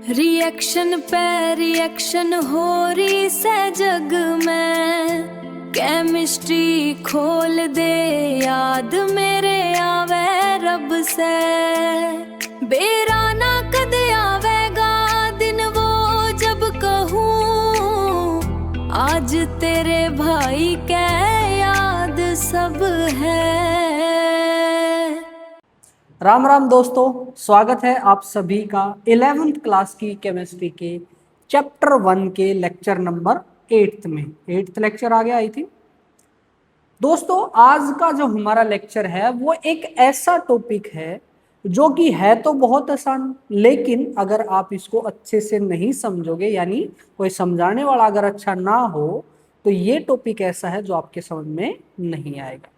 Reaction पे reaction हो रही से जग में, केमिस्ट्री खोल दे याद मेरे आवे रब से। बेरा ना कद आवेगा दिन वो जब कहूँ आज तेरे भाई के याद सब है। राम राम दोस्तों, स्वागत है आप सभी का 11th क्लास की केमिस्ट्री के चैप्टर 1 के लेक्चर नंबर 8 में। 8th लेक्चर आ गया आई थिंक। दोस्तों, आज का जो हमारा लेक्चर है वो एक ऐसा टॉपिक है जो कि है तो बहुत आसान, लेकिन अगर आप इसको अच्छे से नहीं समझोगे, यानी कोई समझाने वाला अगर अच्छा ना हो, तो ये टॉपिक ऐसा है जो आपके समझ में नहीं आएगा।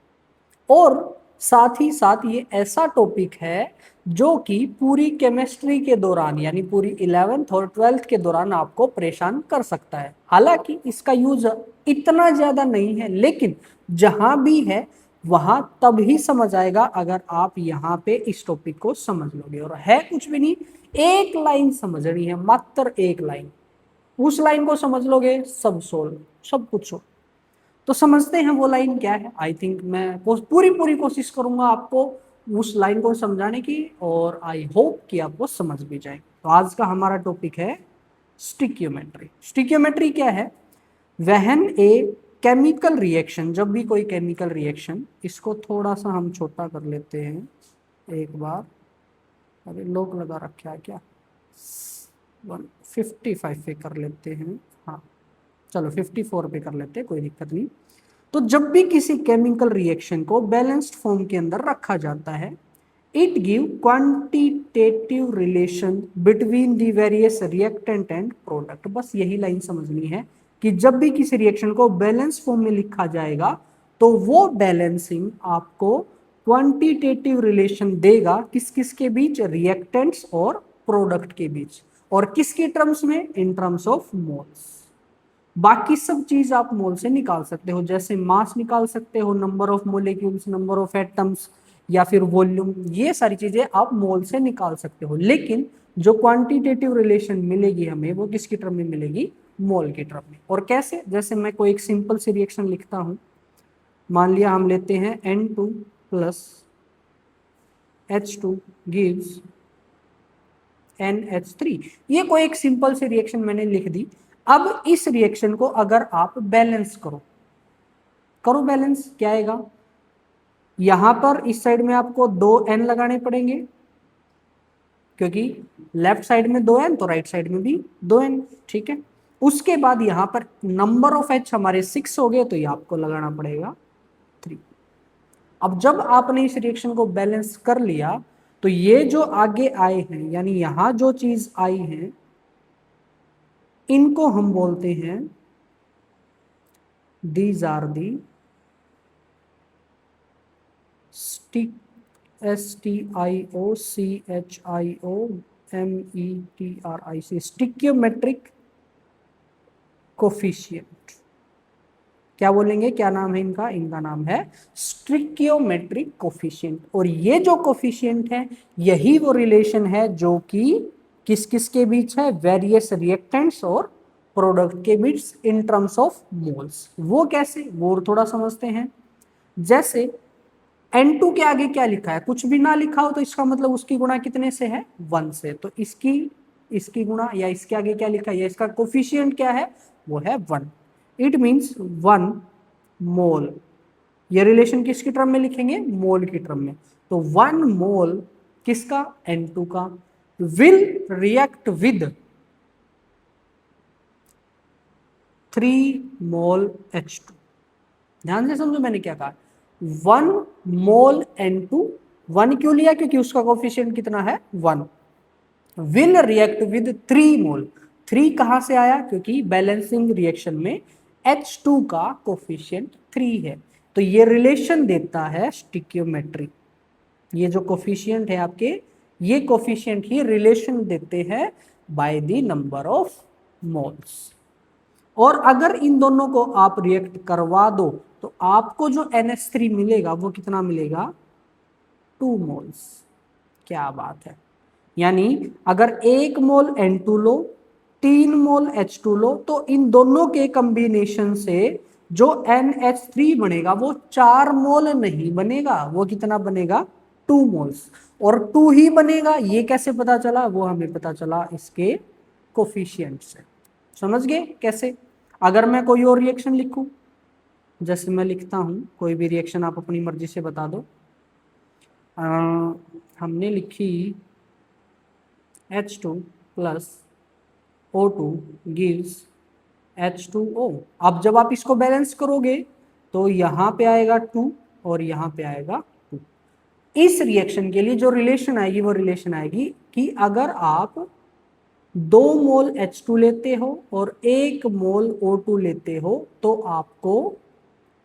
और साथ ही साथ ये ऐसा टॉपिक है जो कि पूरी केमिस्ट्री के दौरान, यानी पूरी 11th और 12th के दौरान आपको परेशान कर सकता है। हालांकि इसका यूज इतना ज्यादा नहीं है, लेकिन जहां भी है वहां तब ही समझ आएगा अगर आप यहाँ पे इस टॉपिक को समझ लोगे। और है कुछ भी नहीं, एक लाइन समझनी है, मात्र एक लाइन। उस लाइन को समझ लोगे, सब सोल्व, सब कुछ सोल्व। तो समझते हैं वो लाइन क्या है। आई थिंक मैं पूरी कोशिश करूंगा आपको उस लाइन को समझाने की, और आई होप कि आपको समझ भी जाए। तो आज का हमारा टॉपिक है स्टिक्योमेट्री। स्टिक्योमेट्री क्या है? व्हेन ए केमिकल रिएक्शन, जब भी कोई केमिकल रिएक्शन, इसको थोड़ा सा हम छोटा कर लेते हैं एक बार। अरे लोग लगा रखा है क्या? 155 पे कर लेते हैं। हाँ चलो 54 पे कर लेते हैं, कोई दिक्कत नहीं। तो जब भी किसी केमिकल रिएक्शन को बैलेंस्ड फॉर्म के अंदर रखा जाता है, it give quantitative relation between the various reactant and product. बस यही लाइन समझनी है कि जब भी किसी रिएक्शन को बैलेंस फॉर्म में लिखा जाएगा तो वो बैलेंसिंग आपको क्वांटिटेटिव रिलेशन देगा किस किस के बीच? रिएक्टेंट्स और प्रोडक्ट के बीच। और किसके टर्म्स में? In terms of moles. बाकी सब चीज आप मोल से निकाल सकते हो, जैसे मास निकाल सकते हो, number of molecules, number of atoms, या फिर वॉल्यूम, ये सारी चीजें आप मोल से निकाल सकते हो। लेकिन जो क्वांटिटेटिव रिलेशन मिलेगी हमें, वो किसकी टर्म में मिलेगी? मोल की टर्म में। और कैसे? जैसे मैं कोई एक सिंपल सी रिएक्शन लिखता हूं, मान लिया हम लेते हैं N2 plus H2 gives NH3। ये कोई एक सिंपल सी रिएक्शन मैंने लिख दी। अब इस रिएक्शन को अगर आप बैलेंस करो बैलेंस, क्या आएगा? यहां पर इस साइड में आपको 2n लगाने पड़ेंगे, क्योंकि लेफ्ट साइड में 2n तो राइट साइड में भी 2n। ठीक है, उसके बाद यहां पर नंबर ऑफ H हमारे 6 हो गए, तो ये आपको लगाना पड़ेगा 3। अब जब आपने इस रिएक्शन को बैलेंस कर लिया, तो ये जो आगे आए हैं, यानी यहां जो चीज आई है, इनको हम बोलते हैं these are the STIOCHIOMETRIC stoichiometric coefficient. क्या बोलेंगे? क्या नाम है इनका? इनका नाम है स्टिक्योमेट्रिक कोफिशिएंट। और ये जो कोफिशिएंट है, यही वो रिलेशन है जो कि किस किस के बीच है? वेरियस रिएक्टेंट्स और प्रोडक्ट के बीच इन टर्म्स ऑफ मोल्स। वो कैसे? वो थोड़ा समझते हैं। जैसे N2 के आगे क्या लिखा है? कुछ भी ना लिखा हो तो इसका मतलब उसकी गुणा कितने से है? 1 से। तो इसकी गुणा, या इसके आगे क्या लिखा है, या इसका कोफिशिएंट क्या है? वो है 1। इट मीन्स 1 मोल। ये रिलेशन किसकी टर्म में लिखेंगे? मोल की टर्म में। तो 1 मोल किसका? N2 का will react with 3 mole H2। ध्यान से समझो मैंने क्या कहा। 1 मोल N2, 1 क्यों लिया? क्योंकि उसका कोफिशिएंट कितना है? 1। विल रिएक्ट विद 3 मोल। 3 कहां से आया? क्योंकि बैलेंसिंग रिएक्शन में H2 का कोफिशिएंट 3 है। तो ये रिलेशन देता है स्टिक्योमेट्री। ये जो कोफिशिएंट है आपके, ये कोफिशिएंट ही रिलेशन देते हैं by the number of moles. और अगर इन दोनों को आप रिएक्ट करवा दो तो आपको जो NH3 मिलेगा वो कितना मिलेगा? 2 मोल्स। क्या बात है! यानी अगर 1 मोल N2 लो, 3 मोल H2 लो, तो इन दोनों के कॉम्बिनेशन से जो NH3 बनेगा वो 4 मोल नहीं बनेगा, वो कितना बनेगा 2 मोल्स, और 2 ही बनेगा। ये कैसे पता चला? वो हमें पता चला इसके कोफिशिएंट से। समझ गए कैसे? अगर मैं कोई और रिएक्शन लिखूं, जैसे मैं लिखता हूं, कोई भी रिएक्शन आप अपनी मर्जी से बता दो। हमने लिखी H2 plus O2 gives H2O। अब जब आप इसको बैलेंस करोगे तो यहाँ पे आएगा 2 और यहाँ पे आएगा 2। इस रिएक्शन के लिए जो रिलेशन आएगी वो रिलेशन आएगी कि अगर आप 2 मोल H2 लेते हो और 1 मोल O2 लेते हो तो आपको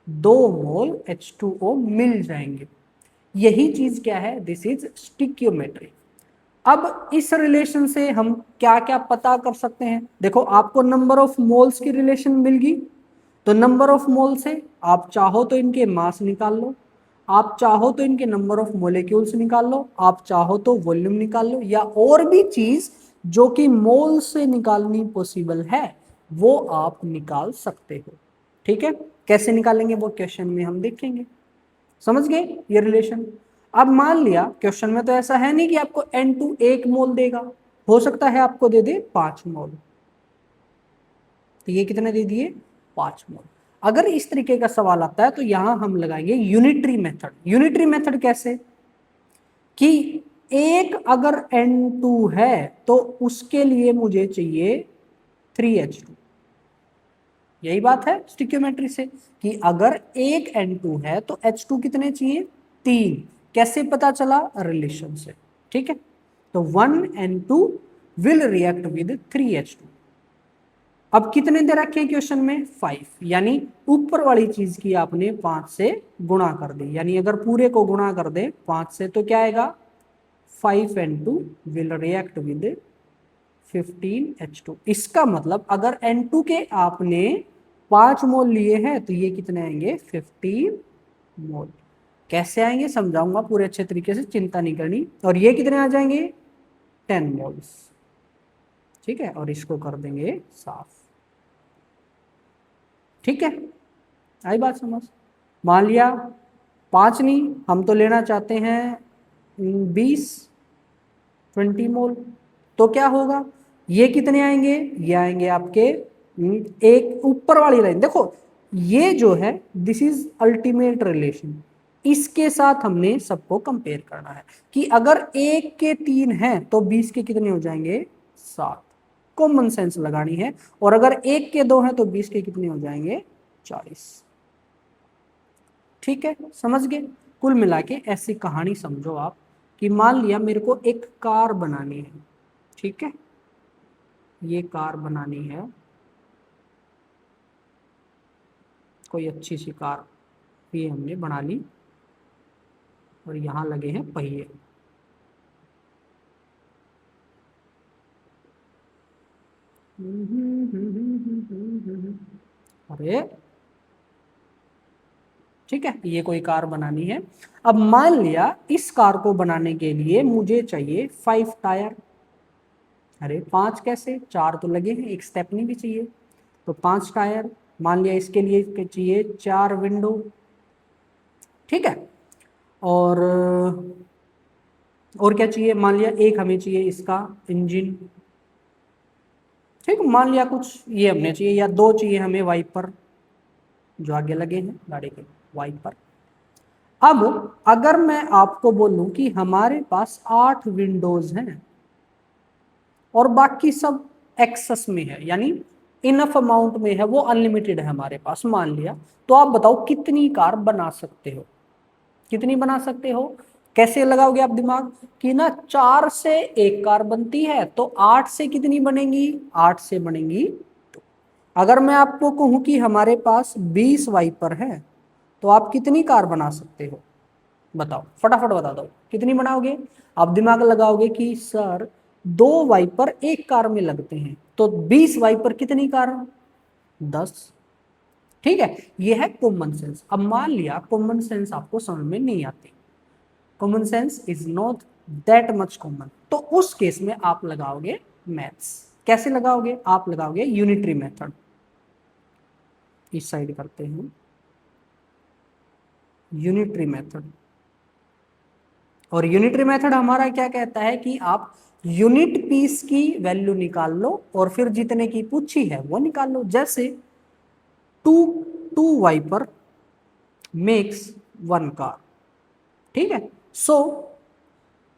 2 मोल H2O मिल जाएंगे। यही चीज क्या है? This is stoichiometry. अब इस रिलेशन से हम क्या क्या पता कर सकते हैं? देखो, आपको नंबर ऑफ मोल्स की रिलेशन मिल गई, तो नंबर ऑफ मोल से आप चाहो तो इनके मास निकाल लो, आप चाहो तो इनके नंबर ऑफ मोलिक्यूल्स निकाल लो, आप चाहो तो वॉल्यूम निकाल लो, या और भी चीज जो कि मोल से निकालनी पॉसिबल है वो आप निकाल सकते हो। ठीक है, कैसे निकालेंगे वो क्वेश्चन में हम देखेंगे। समझ गए ये रिलेशन? अब मान लिया क्वेश्चन में तो ऐसा है नहीं कि आपको N2 1 मोल देगा, हो सकता है आपको दे दे 5 मोल। तो ये कितने दे दिए? 5 मोल। अगर इस तरीके का सवाल आता है तो यहां हम लगाएंगे यूनिटरी मेथड। यूनिटरी मेथड कैसे? कि एक अगर N2 है तो उसके लिए मुझे चाहिए 3H2। यही बात है स्टिक्योमेट्री से कि अगर एक N2 है तो H2 कितने चाहिए? 3। कैसे पता चला? रिलेशन से। ठीक है, तो 1N2 will react with 3H2। अब कितने दे रखे हैं क्वेश्चन में? 5, यानी ऊपर वाली चीज की आपने 5 से गुणा कर दी, यानी अगर पूरे को गुणा कर दे 5 से तो क्या आएगा? 5N2 will react with 15H2। इसका मतलब अगर N2 के आपने 5 मोल लिए हैं तो ये कितने आएंगे? 15 मोल। कैसे आएंगे समझाऊंगा पूरे अच्छे तरीके से, चिंता नहीं करनी। और ये कितने आ जाएंगे? 10 मोल्स। ठीक है, और इसको कर देंगे साफ। ठीक है, आई बात समझ? मान लिया 5 नहीं, हम तो लेना चाहते हैं 20 मोल, तो क्या होगा? ये कितने आएंगे? ये आएंगे आपके एक ऊपर वाली लाइन। देखो, ये जो है दिस इज अल्टीमेट रिलेशन, इसके साथ हमने सबको कंपेयर करना है कि अगर 1 के 3 हैं तो 20 के कितने हो जाएंगे? 7। कॉमन सेंस लगानी है। और अगर 1 के 2 हैं तो 20 के कितने हो जाएंगे? 40। ठीक है, समझ गए? कुल मिला के ऐसी कहानी समझो आप कि मान लिया मेरे को एक कार बनानी है। ठीक है, ये कार बनानी है, कोई अच्छी सी कार, ये हमने बना ली और यहाँ लगे हैं पहिए। अरे ठीक है, ये कोई कार बनानी है। अब मान लिया इस कार को बनाने के लिए मुझे चाहिए 5 टायर। अरे 5 कैसे? 4 तो लगे हैं, एक स्टेपनी भी चाहिए, तो 5 टायर। मान लिया इसके लिए चाहिए 4 विंडो। ठीक है, और क्या चाहिए? मान लिया एक हमें चाहिए इसका इंजन। ठीक, मान लिया कुछ ये हमने चाहिए, या 2 चाहिए हमें वाइपर जो आगे लगे हैं गाड़ी के, वाइपर। अब अगर मैं आपको बोलूं कि हमारे पास 8 विंडोज हैं और बाकी सब एक्सेस में है, यानी इनफ अमाउंट में है, वो अनलिमिटेड है हमारे पास मान लिया, तो आप बताओ कितनी कार बना सकते हो? कितनी बना सकते हो? कैसे लगाओगे आप दिमाग कि ना 4 से एक कार बनती है तो 8 से कितनी बनेगी? 8 से बनेगी। तो अगर मैं आपको कहूं कि हमारे पास 20 वाइपर है तो आप कितनी कार बना सकते हो? बताओ, फटाफट बता दो, कितनी बनाओगे? आप दिमाग लगाओगे कि सर 2 वाइपर एक कार में लगते हैं, तो 20 वाइपर कितनी कार? 10। ठीक है, ये है कॉमन सेंस। अब मान लिया कॉमन सेंस आपको समझ में नहीं आती, common sense is not that much common. तो उस केस में आप लगाओगे मैथ्स। कैसे लगाओगे? आप लगाओगे यूनिटरी मेथड। इस साइड करते हैं यूनिटरी मेथड। और यूनिटरी मेथड हमारा क्या कहता है कि आप यूनिट पीस की वैल्यू निकाल लो और फिर जितने की पूछी है वो निकाल लो। जैसे two wiper makes one car, ठीक है। सो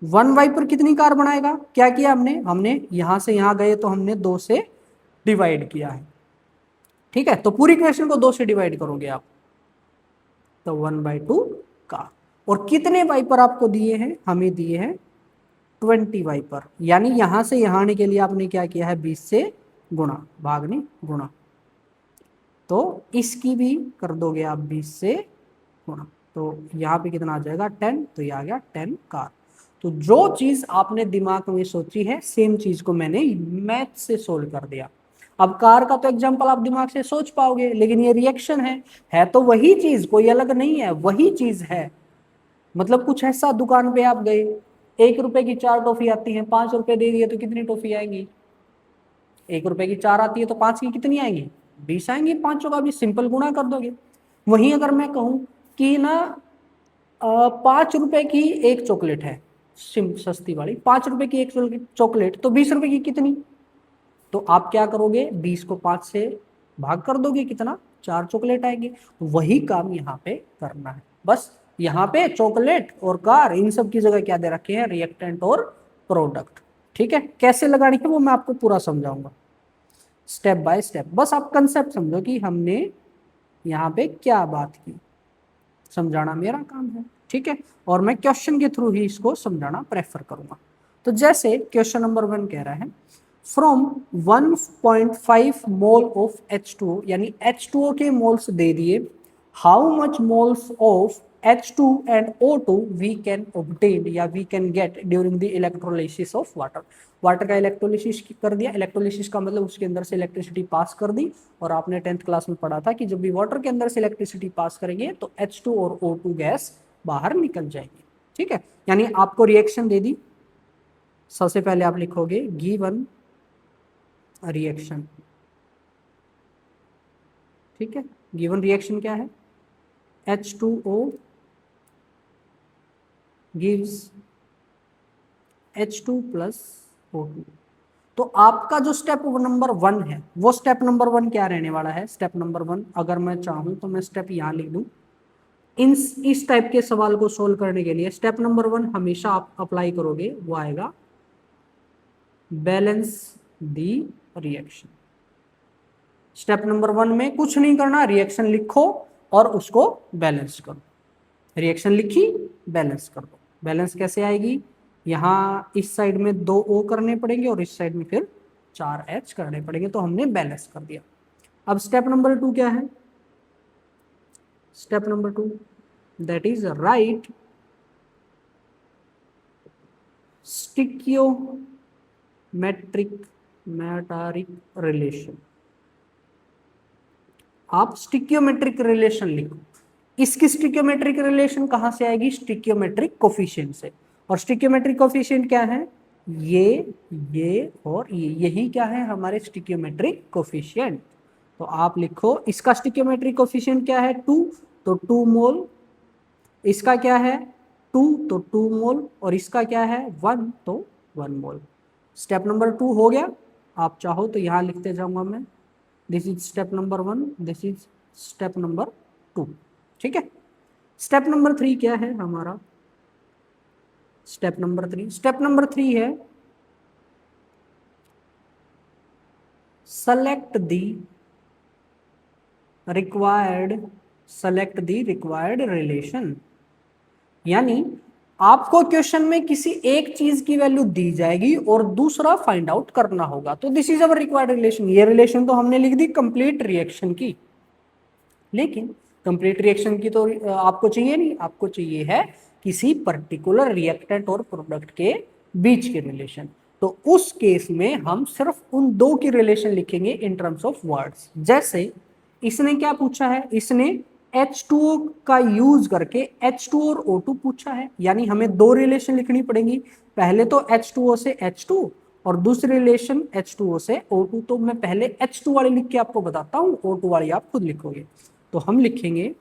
वन वाइपर कितनी कार बनाएगा? क्या किया हमने यहां से यहां गए तो हमने 2 से डिवाइड किया है, ठीक है। तो पूरी क्वेश्चन को 2 से डिवाइड करोगे आप, तो 1/2 कार। और कितने वाइपर आपको दिए हैं? हमें दिए हैं 20 वाइपर। यानी यहां से यहां आने के लिए आपने क्या किया है? 20 से गुणा, भाग नहीं गुणा। तो इसकी भी कर दोगे आप 20 से गुणा, तो यहाँ पे कितना आ जाएगा? 10। तो ये आ गया 10 कार। तो जो चीज आपने दिमाग में सोची है सेम चीज को मैंने मैथ से सोल्व कर दिया। अब कार का तो एग्जांपल आप दिमाग से सोच पाओगे, लेकिन ये रिएक्शन है तो वही चीज, कोई अलग नहीं है, वही चीज है। मतलब कुछ ऐसा, दुकान पे आप गए, 1 रुपए की 4 टॉफी आती है, 5 रुपए दे दिए तो कितनी टॉफी आएंगी? 1 रुपए की 4 आती है तो 5 की कितनी आएंगी? 20 आएंगी। 5 का भी सिंपल गुणा कर दोगे। वहीं अगर मैं कहूं कि ना 5 रुपए की एक चॉकलेट है, सस्ती वाली 5 रुपए की एक चॉकलेट, तो 20 रुपए की कितनी? तो आप क्या करोगे? 20 को 5 से भाग कर दोगे, कितना? 4 चॉकलेट आएंगे। वही काम यहाँ पे करना है। बस यहाँ पे चॉकलेट और कार, इन सब की जगह क्या दे रखे हैं? रिएक्टेंट और प्रोडक्ट, ठीक है। कैसे लगानी है वो मैं आपको पूरा समझाऊंगा स्टेप बाय स्टेप। बस आप कंसेप्ट समझो कि हमने यहाँ पे क्या बात की, समझाना मेरा काम है, ठीक है। और मैं क्वेश्चन के थ्रू ही इसको समझाना प्रेफर करूंगा। तो जैसे क्वेश्चन नंबर 1 कह रहा है, फ्रॉम 1.5 मोल ऑफ H2O, यानी H2O के मोल्स दे दिए, how much moles of H2 and O2 we can obtain या we can get during the electrolysis of water. Water का इलेक्ट्रोलिसिस कर दिया। इलेक्ट्रोलिसिस का मतलब उसके अंदर से इलेक्ट्रिसिटी पास कर दी। और आपने 10th क्लास में पढ़ा था कि जब भी वाटर के अंदर से इलेक्ट्रिसिटी पास करेंगे तो H2 और O2 गैस बाहर निकल जाएगी, ठीक है। यानी आपको रिएक्शन दे दी। सबसे पहले आप लिखोगे गिवन रिएक्शन, ठीक है। गिवन रिएक्शन क्या है? H2O gives H2 plus O2। तो आपका जो स्टेप नंबर 1 है वो स्टेप नंबर 1 क्या रहने वाला है? स्टेप नंबर 1 अगर मैं चाहूं तो मैं स्टेप यहां लिख दूं। इस टाइप के सवाल को सोल्व करने के लिए स्टेप नंबर 1 हमेशा आप अप्लाई करोगे, वो आएगा balance the reaction. Step number 1 में कुछ नहीं करना, रिएक्शन लिखो और उसको बैलेंस करो। रिएक्शन लिखी, बैलेंस कर दो। बैलेंस कैसे आएगी? यहाँ इस साइड में 2 O करने पड़ेंगे और इस साइड में फिर 4 H करने पड़ेंगे। तो हमने बैलेंस कर दिया। अब स्टेप नंबर 2 क्या है? Step number 2 that is right stoichiometric relation. आप स्टिकियोमेट्रिक रिलेशन लिखो। इसकी स्टिकियोमेट्रिक रिलेशन कहां से आएगी? स्टिकियोमेट्रिक कोफिशिएंट से। और स्टिकियोमेट्रिक कोफिशिएंट क्या है? ये और ये, यही क्या है? हमारे स्टिकियोमेट्रिक कोफिशिएंट। तो आप लिखो इसका स्टिकियोमेट्रिक कोफिशिएंट क्या है? 2, तो 2 मोल। इसका क्या है? 2, तो 2 मोल। और इसका क्या है? 1, तो 1 मोल। स्टेप नंबर 2 हो गया। आप चाहो तो यहां लिखते जाऊंगा मैं, this is step number 1, this is step number 2, ठीक है। स्टेप नंबर 3 क्या है हमारा? स्टेप नंबर 3 है सेलेक्ट द रिक्वायर्ड रिलेशन। यानी आपको क्वेश्चन में किसी एक चीज की वैल्यू दी जाएगी और दूसरा फाइंड आउट करना होगा। तो this is our required relation. ये रिलेशन तो हमने लिख दी कंप्लीट रिएक्शन की, लेकिन कंप्लीट रिएक्शन की तो आपको चाहिए नहीं, आपको चाहिए है किसी पर्टिकुलर रिएक्टेंट और प्रोडक्ट के बीच के रिलेशन। तो उस केस में हम सिर्फ उन 2 की रिलेशन लिखेंगे इन टर्म्स ऑफ वर्ड्स। जैसे इसने क्या पूछा है? इसने H2O का यूज करके H2 और O2 पूछा है, यानी हमें दो रिलेशन लिखनी पड़ेगी। पहले तो H2O से H2 और दूसरी रिलेशन H2O से O2। तो मैं पहले H2 वाली लिख के आपको बताता हूँ, O2 वाली आप खुद लिखोगे। तो हम लिखेंगे,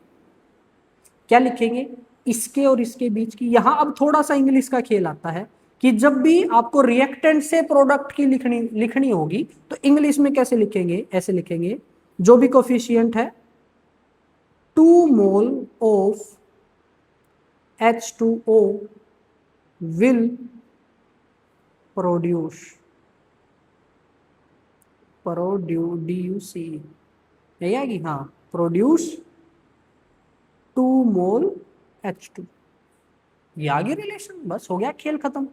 क्या लिखेंगे, इसके और इसके बीच की। यहां अब थोड़ा सा इंग्लिश का खेल आता है कि जब भी आपको रिएक्टेंट से प्रोडक्ट की लिखनी होगी तो इंग्लिश में कैसे लिखेंगे, ऐसे लिखेंगे, जो भी कोफिशिएंट है 2 mole of H2O will produce यही आएगी, हाँ, प्रोड्यूस 2 मोल H2। ये आ गई रिलेशन, बस हो गया खेल खत्म।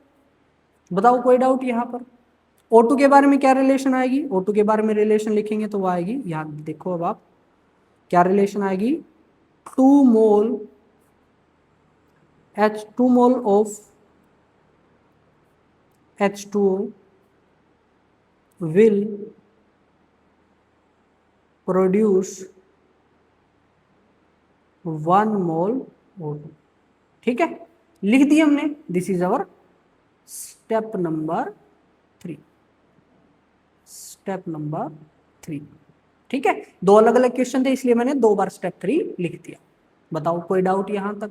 बताओ कोई डाउट यहाँ पर? O2 के बारे में क्या रिलेशन आएगी? O2 के बारे में रिलेशन लिखेंगे तो वो आएगी, यहाँ देखो अब आप, क्या रिलेशन आएगी, 2 mole of H2O will produce 1 mole O2। ठीक है, लिख दिया हमने। This is our step number 3, step number 3। ठीक है, दो अलग अलग क्वेश्चन थे इसलिए मैंने 2 बार स्टेप 3 लिख दिया। बताओ कोई डाउट यहां तक?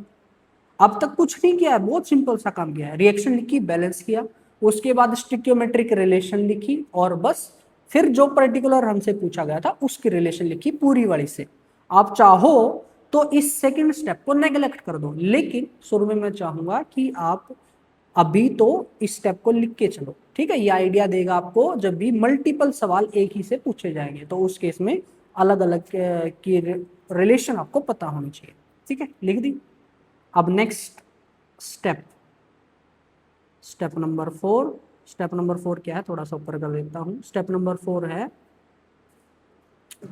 अब तक कुछ नहीं किया है, बहुत सिंपल सा काम किया है। रिएक्शन लिखी, बैलेंस किया, उसके बाद स्टिक्योमेट्रिक रिलेशन लिखी, और बस फिर जो पर्टिकुलर हमसे पूछा गया था उसकी रिलेशन लिखी पूरी वाली से। आप चाहो तो इस सेकंड स्टेप को नेग्लेक्ट कर दो, लेकिन शुरू में मैं चाहूंगा कि आप अभी तो इस स्टेप को लिख के चलो। ठीक है, ये आइडिया देगा आपको जब भी मल्टीपल सवाल एक ही से पूछे जाएंगे तो उस केस में अलग अलग की रिलेशन आपको पता होनी चाहिए। ठीक है, लिख दी। अब next step, step number 4। Step number 4 क्या है, थोड़ा सा ऊपर कर देता हूं। स्टेप नंबर 4 है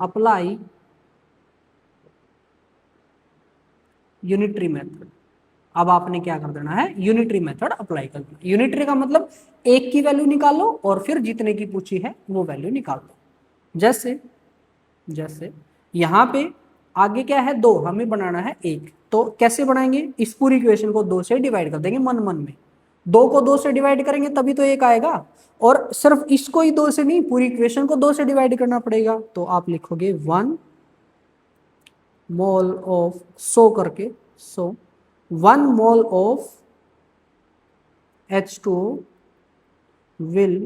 अप्लाई यूनिटरी मेथड। अब आपने क्या कर देना है, यूनिटरी मेथड अप्लाई कर देना। यूनिटरी का मतलब एक की वैल्यू निकालो और फिर जितने की पूछी है वो वैल्यू निकाल दो। जैसे यहां पे आगे क्या है, 2, हमें बनाना है 1। तो कैसे बनाएंगे, इस पूरी इक्वेशन को 2 से डिवाइड कर देंगे मन मन में। 2 को 2 से डिवाइड करेंगे तभी तो 1 आएगा, और सिर्फ इसको ही 2 से नहीं, पूरी इक्वेशन को 2 से डिवाइड करना पड़ेगा। तो आप लिखोगे 1 मोल ऑफ करके 1 mole of H2O will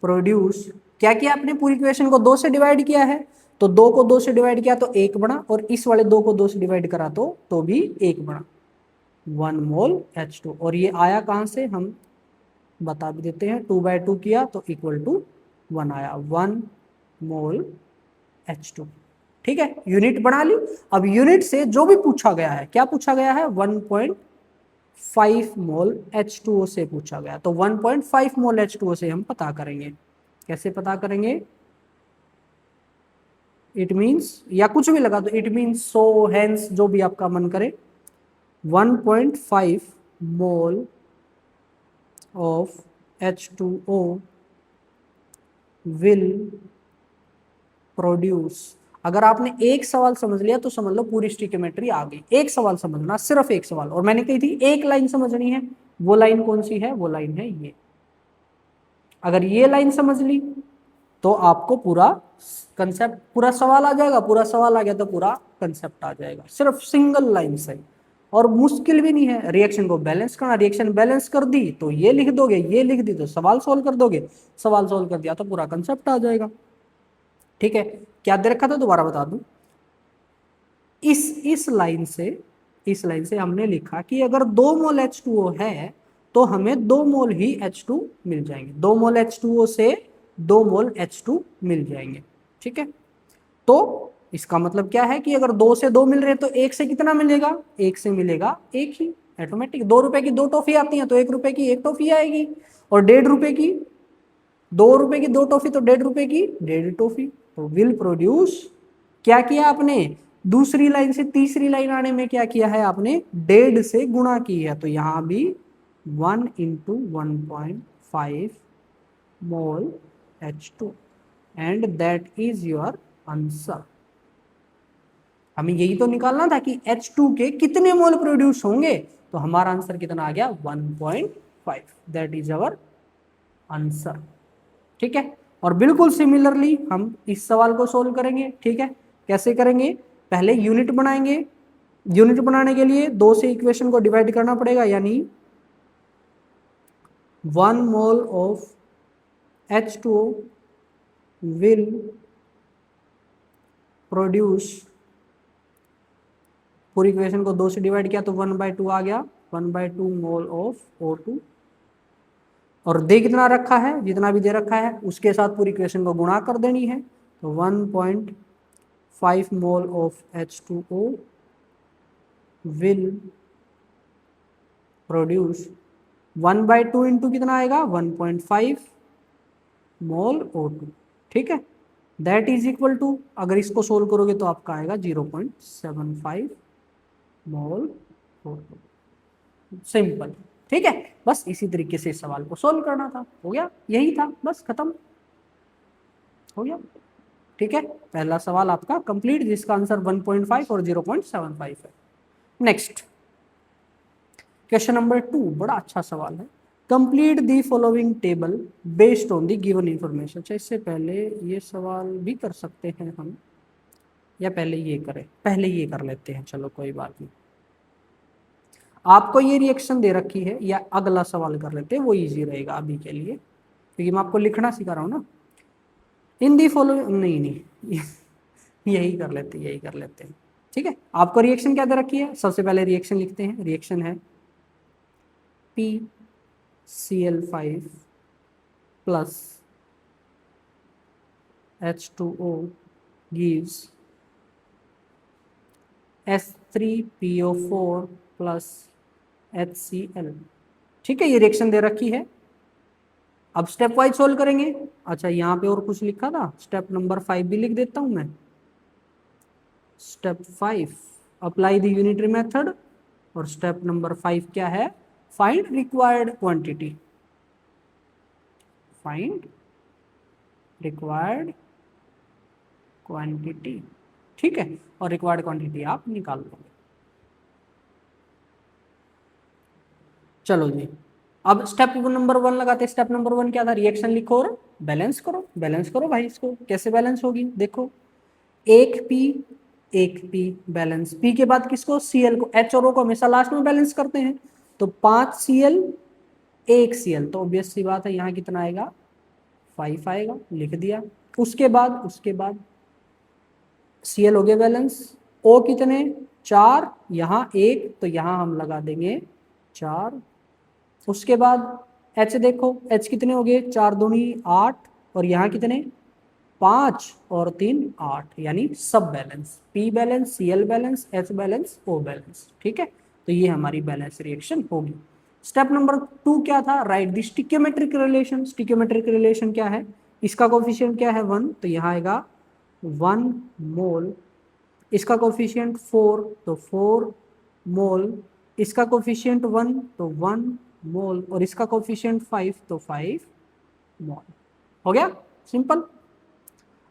produce, क्या किया आपने, पूरी इक्वेशन को 2 से डिवाइड किया है, तो 2 को 2 से डिवाइड किया तो 1 बना, और इस वाले 2 को 2 से डिवाइड करा तो भी 1 बना, 1 मोल H2। और ये आया कहां से हम बता भी देते हैं, 2/2 किया तो इक्वल टू 1 आया, 1 मोल H2। ठीक है, यूनिट बना ली। अब यूनिट से जो भी पूछा गया है, क्या पूछा गया है, 1.5 मोल H2O से पूछा गया, तो 1.5 मोल H2O से हम पता करेंगे। कैसे पता करेंगे, इट मीन्स, या कुछ भी लगा दो, इट मीन्स, सो, हेंस, जो भी आपका मन करे, 1.5 mole of H2O will produce. अगर आपने एक सवाल समझ लिया तो समझ लो पूरी स्टिक्योमेट्री आ गई। एक सवाल समझना, सिर्फ एक सवाल, और मैंने कही थी एक लाइन समझनी है। वो लाइन कौन सी है, वो लाइन है ये। अगर ये लाइन समझ ली तो आपको पूरा कंसेप्ट, पूरा सवाल आ जाएगा। पूरा सवाल आ गया तो पूरा कंसेप्ट आ जाएगा, सिर्फ सिंगल लाइन से। और मुश्किल भी नहीं है रिएक्शन को बैलेंस करना। रिएक्शन बैलेंस कर दी तो ये लिख दोगे, ये लिख दी तो सवाल सोल्व कर दोगे, सवाल सोल्व कर दिया तो पूरा कंसेप्ट आ जाएगा। ठीक है, क्या दे रखा था दोबारा बता दूं, इस लाइन से हमने लिखा कि अगर 2 मोल H2O है तो हमें 2 मोल ही H2 मिल जाएंगे। 2 मोल H2O से 2 मोल H2 मिल जाएंगे। ठीक है, तो इसका मतलब क्या है कि अगर 2 से 2 मिल रहे हैं तो 1 से कितना मिलेगा, 1 से मिलेगा 1 ही, ऑटोमेटिक। 2 रुपए की 2 टॉफी आती हैं तो 1 रुपए की 1 टॉफी आएगी, और 1.5 रुपए की 2 रुपए की 2 टॉफी तो 1.5 रुपए की 1.5 टॉफी। तो विल प्रोड्यूस, क्या किया आपने, दूसरी लाइन से तीसरी लाइन आने में क्या किया है आपने, 1.5 से गुणा की है। तो यहां भी 1 into 1.5 mole H2, and that is your answer. हमें यही तो निकालना था कि H2 के कितने मोल प्रोड्यूस होंगे, तो हमारा आंसर कितना आ गया 1.5, दैट इज अवर आंसर। ठीक है, और बिल्कुल सिमिलरली हम इस सवाल को सोल्व करेंगे। ठीक है, कैसे करेंगे, पहले यूनिट बनाएंगे। यूनिट बनाने के लिए 2 से इक्वेशन को डिवाइड करना पड़ेगा, यानी 1 mole of H2O will produce, पूरी इक्वेशन को 2 से डिवाइड किया तो 1/2 आ गया, 1/2 मोल ऑफ O2, और दे कितना रखा है, जितना भी दे रखा है उसके साथ पूरी इक्वेशन को गुणा कर देनी है, तो 1.5 mole of H2O will produce 1/2 into कितना आएगा 1.5 मोल O2। ठीक है, दैट इज इक्वल टू, अगर इसको सोल्व करोगे तो आपका आएगा 0.75 मोल O2। सिंपल। ठीक है, बस इसी तरीके से इस सवाल को सोल्व करना था, हो गया, यही था, बस खत्म हो गया। ठीक है, पहला सवाल आपका कंप्लीट, जिसका आंसर 1.5 और 0.75 है। नेक्स्ट क्वेश्चन नंबर 2, बड़ा अच्छा सवाल है। Complete the following table based on the given information. अच्छा, इससे पहले ये सवाल भी कर सकते हैं हम, या पहले ये करें, पहले ये कर लेते हैं, चलो कोई बात नहीं। आपको ये रिएक्शन दे रखी है, या अगला सवाल कर लेते हैं, वो इजी रहेगा अभी के लिए, क्योंकि मैं आपको लिखना सिखा रहा हूँ ना। इन दी फॉलोइंग, नहीं यही कर लेते, यही कर लेते हैं। ठीक है, आपको रिएक्शन क्या दे रखी है, सबसे पहले रिएक्शन लिखते हैं। रिएक्शन है PCl5 plus H2O gives S3PO4 plus HCl। ठीक है, ये रिएक्शन दे रखी है। अब स्टेप वाइज सोल्व करेंगे। अच्छा, यहाँ पे और कुछ लिखा था, स्टेप नंबर 5 भी लिख देता हूं मैं। Step 5, apply the unitary method, और स्टेप नंबर 5 क्या है, find required quantity. Find required quantity. ठीक है, और रिक्वायर्ड क्वांटिटी आप निकाल लोगे। चलो जी, अब स्टेप नंबर 1 लगाते हैं। स्टेप नंबर 1 क्या था, रिएक्शन लिखो और बैलेंस करो। बैलेंस करो भाई, इसको कैसे बैलेंस होगी, देखो, एक पी बैलेंस, पी के बाद किसको, Cl को। H और O को हमेशा लास्ट में बैलेंस करते हैं, तो 5 Cl 1 Cl, तो ऑब्वियस सी बात है यहाँ कितना आएगा 5 आएगा, लिख दिया। उसके बाद Cl हो गया बैलेंस, O कितने 4, यहाँ 1, तो यहाँ हम लगा देंगे 4। उसके बाद H देखो, H कितने हो गए, 4 दूनी 8, और यहाँ कितने 5 और 3 8, यानी सब balance, P balance, Cl balance, H balance, O balance. ठीक है, तो ये हमारी बैलेंस रिएक्शन होगी। स्टेप नंबर 2 क्या था, राइट द स्टिक्योमेट्रिक रिलेशन। स्टिक्योमेट्रिक रिलेशन क्या है, इसका कोफिशिएंट क्या है 1, तो यहाँ आएगा 1 मोल, इसका कोफिशिएंट 4, तो 4 मोल, इसका कोफिशिएंट 1, तो 1 मोल, और इसका कोफिशिएंट 5, तो 5 मोल। हो गया, सिंपल।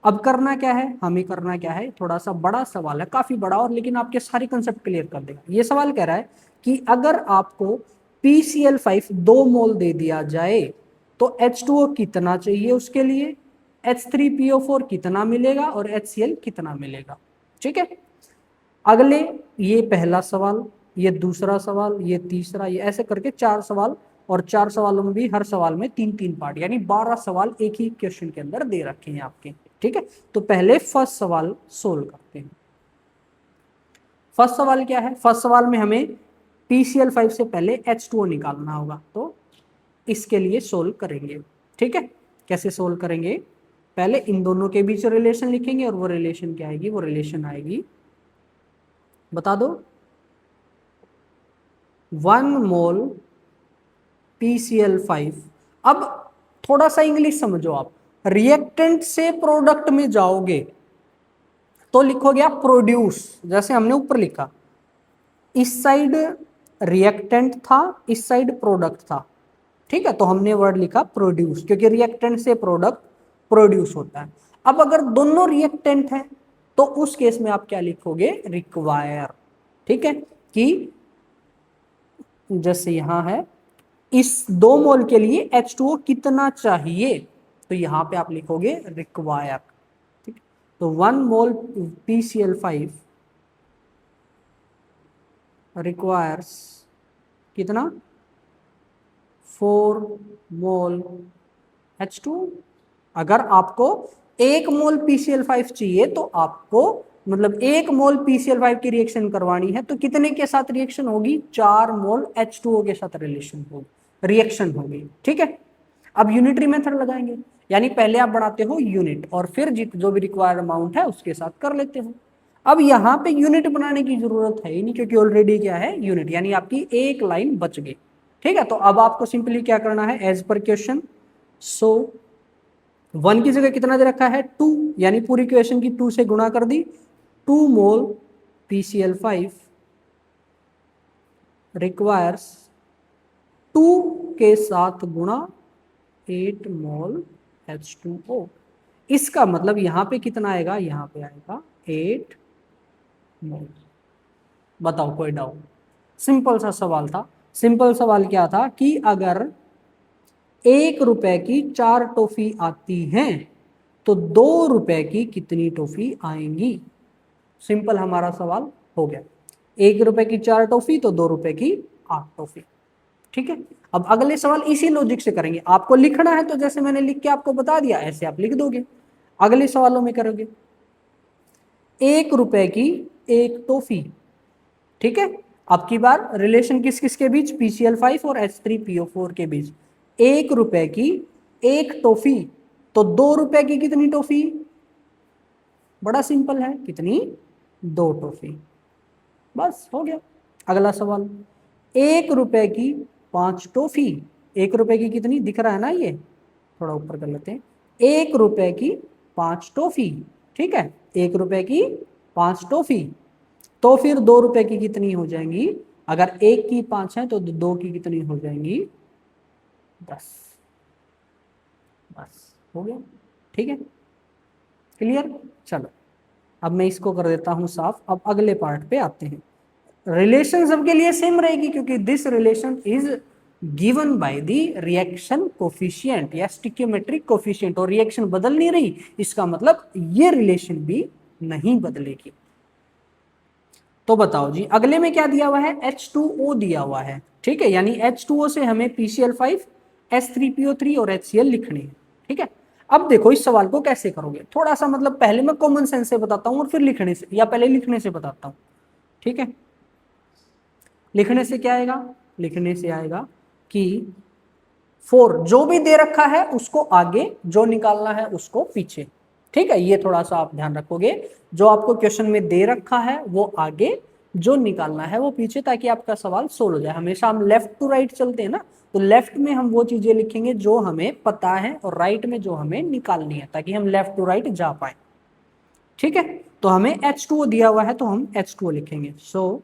अब करना क्या है, हमें करना क्या है, थोड़ा सा बड़ा सवाल है, काफी बड़ा, और लेकिन आपके सारे कंसेप्ट क्लियर कर देगा। ये सवाल कह रहा है कि अगर आपको PCl5 2 मोल दे दिया जाए तो H2O कितना चाहिए उसके लिए, H3PO4 कितना मिलेगा, और HCl कितना मिलेगा। ठीक है, अगले, ये पहला सवाल, ये दूसरा सवाल, ये तीसरा, ये ऐसे करके 4 सवाल, और 4 सवालों में भी हर सवाल में 3-3 पार्ट, यानी 12 सवाल एक ही क्वेश्चन के अंदर दे रखे हैं आपके। ठीक है, तो पहले फर्स्ट सवाल सोल्व करते हैं। फर्स्ट सवाल क्या है, फर्स्ट सवाल में हमें PCl5 से पहले H2O निकालना होगा, तो इसके लिए सोल्व करेंगे। ठीक है, कैसे सोल्व करेंगे, पहले इन दोनों के बीच रिलेशन लिखेंगे, और वो रिलेशन क्या आएगी, वो रिलेशन आएगी, बता दो, 1 मोल PCl5। अब थोड़ा सा इंग्लिश समझो आप, रिएक्टेंट से प्रोडक्ट में जाओगे तो लिखोगे आप प्रोड्यूस, जैसे हमने ऊपर लिखा, इस साइड रिएक्टेंट था, इस साइड प्रोडक्ट था। ठीक है, तो हमने वर्ड लिखा प्रोड्यूस, क्योंकि रिएक्टेंट से प्रोडक्ट प्रोड्यूस होता है। अब अगर दोनों रिएक्टेंट है तो उस केस में आप क्या लिखोगे, रिक्वायर। ठीक है, कि जैसे यहां है इस 2 मोल के लिए H2O कितना चाहिए, तो यहां पे आप लिखोगे रिक्वायर। ठीक, तो 1 मोल PCl5 रिक्वायर्स कितना, 4 मोल H2O। अगर आपको 1 मोल PCl5 चाहिए तो आपको मतलब 1 मोल PCl5 की रिएक्शन करवानी है तो कितने के साथ रिएक्शन होगी, 4 मोल H2O के साथ रिएक्शन होगी। ठीक है, अब यूनिटरी मेथड लगाएंगे, यानी पहले आप बढ़ाते हो यूनिट और फिर जो भी रिक्वायर्ड अमाउंट है उसके साथ कर लेते हो। अब यहाँ पे यूनिट बनाने की जरूरत है ही नहीं क्योंकि ऑलरेडी क्या है, यूनिट, यानी आपकी एक लाइन बच गई। ठीक है, तो अब आपको सिंपली क्या करना है, एज पर क्वेश्चन। सो 1 की जगह कितना दे रखा है, 2, यानी पूरी इक्वेशन की 2 से गुणा कर दी। 2 मोल PCl5 रिक्वायर्स 2 के साथ गुणा 8 मोल H2O। इसका मतलब यहां पे कितना आएगा, यहां पे आएगा 8 मोल। बताओ कोई डाउट? सिंपल सा सवाल था। सिंपल सवाल क्या था कि अगर 1 रुपए की 4 टॉफी आती हैं तो 2 रुपए की कितनी टॉफी आएंगी। सिंपल हमारा सवाल हो गया। 1 रुपए की 4 टॉफी तो 2 रुपए की 8 टॉफी। ठीक है, अब अगले सवाल इसी लॉजिक से करेंगे। आपको लिखना है तो जैसे मैंने लिख के आपको बता दिया ऐसे आप लिख दोगे, अगले सवालों में करोगे। 1 रुपए की 1 टॉफी। ठीक है, अब की बार रिलेशन किस किस के बीच, PCl5 और H3PO4 के बीच। 1 रुपए की 1 टॉफी तो 2 रुपए की कितनी टॉफी, बड़ा सिंपल है, कितनी, 2 टॉफी। बस हो गया। अगला सवाल, 1 रुपए की 5 टॉफी। 1 रुपए की कितनी दिख रहा है ना, ये थोड़ा ऊपर कर लेते हैं। 1 रुपए की 5 टॉफी। ठीक है, 1 रुपए की 5 टॉफी तो फिर 2 रुपए की कितनी हो जाएंगी, अगर 1 की 5 है तो 2 की कितनी हो जाएंगी, 10। बस हो गया। ठीक है, क्लियर। चलो अब मैं इसको कर देता हूं साफ। अब अगले पार्ट पे आते हैं। रिलेशन सबके लिए सेम रहेगी क्योंकि this relation is given by the reaction coefficient या स्टिक्योमेट्रिक कोफिशिएंट, और रिएक्शन बदल नहीं रही, इसका मतलब ये रिलेशन भी नहीं बदलेगी। तो बताओ जी, अगले में क्या दिया हुआ है, H2O दिया हुआ है। ठीक है, यानी H2O से हमें PCl5 H3PO3 और HCl लिखनी है। ठीक है, अब देखो इस सवाल को कैसे करोगे, थोड़ा सा मतलब पहले मैं कॉमन सेंस से बताता हूं और फिर लिखने से, या पहले लिखने से बताता हूं। ठीक है, लिखने से क्या आएगा, लिखने से आएगा कि 4 जो भी दे रखा है उसको आगे, जो निकालना है उसको पीछे। ठीक है, ये थोड़ा सा आप ध्यान रखोगे, जो आपको क्वेश्चन में दे रखा है वो आगे, जो निकालना है वो पीछे, ताकि आपका सवाल सोल्व हो जाए। हमेशा हम लेफ्ट टू राइट चलते हैं ना, तो लेफ्ट में हम वो चीजें लिखेंगे जो हमें पता है और राइट में जो हमें निकालनी है, ताकि हम लेफ्ट टू राइट जा पाए। ठीक है, तो हमें H2O दिया हुआ है तो हम H2O लिखेंगे। सो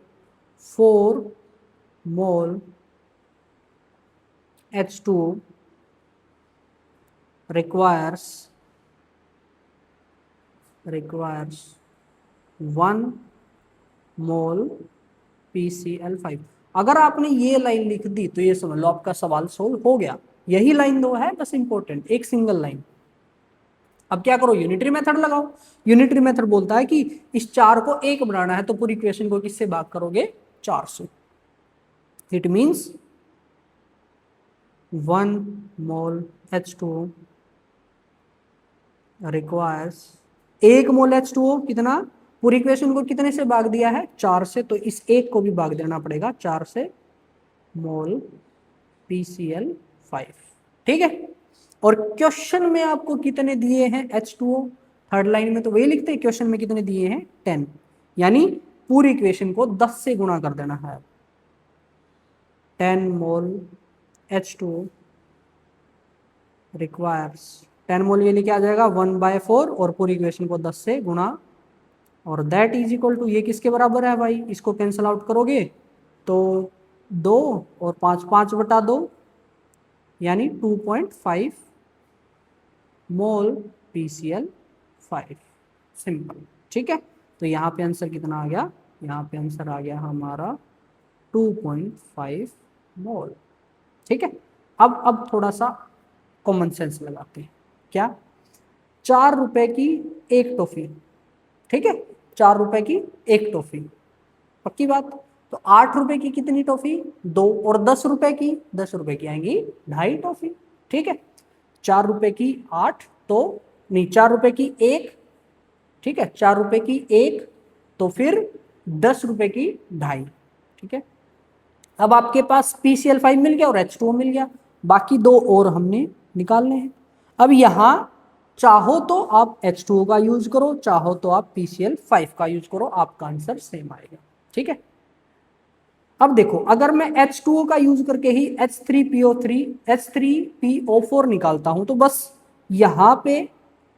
4 मोल H2O requires 1 मोल PCl5। अगर आपने ये लाइन लिख दी तो ये समझ लो आपका सवाल सोल्व हो गया। यही लाइन दो है बस इंपॉर्टेंट, एक सिंगल लाइन। अब क्या करो, यूनिटरी मेथड लगाओ। यूनिटरी मेथड बोलता है कि इस 4 को 1 बनाना है तो पूरी इक्वेशन को किससे भाग करोगे, 4 से। It means 1 mole H2O requires 1 mole H2O कितना, पूरी इक्वेशन को कितने से भाग दिया है, 4 से, तो इस 1 को भी भाग देना पड़ेगा 4 से, मोल PCl5। ठीक है, और क्वेश्चन में आपको कितने दिए हैं H2O, थर्ड लाइन में तो वही लिखते हैं, क्वेश्चन में कितने दिए हैं, 10, यानी पूरी इक्वेशन को 10 से गुणा कर देना है। 10 मोल H2O रिक्वायर्स 10 मोल, ये लिखे आ जाएगा 1/4 और पूरी इक्वेशन को 10 से गुणा, और दैट इज इक्वल टू, ये किसके बराबर है भाई, इसको कैंसिल आउट करोगे तो 2 और 5, 5/2 यानी 2.5 मोल PCl5। सिंपल। ठीक है, तो यहाँ पे आंसर कितना आ गया, यहाँ पे आंसर आ गया हमारा 2.5 मोल। ठीक है, अब थोड़ा सा कॉमन सेंस लगाते हैं। क्या, 4 रुपए की एक टॉफी, ठीक है, 4 रुपए की एक टॉफी, पक्की बात। तो 8 रुपए की कितनी टॉफी, 2, और 10 रुपए की, 10 रुपए की आएंगी 2.5 टॉफी। ठीक है, 4 रुपए की 8, तो नहीं 4 रुपए की एक, ठीक है, 4 रुपए की एक, तो फिर 10 रुपए की 2.5। ठीक है, अब आपके पास PCl5 मिल गया और H2O मिल गया, बाकी दो और हमने निकालने हैं। अब यहाँ चाहो तो आप H2O का यूज करो, चाहो तो आप PCl5 का यूज करो, आपका आंसर सेम आएगा। ठीक है, अब देखो अगर मैं H2O का यूज करके ही H3PO4 निकालता हूं तो बस यहाँ पे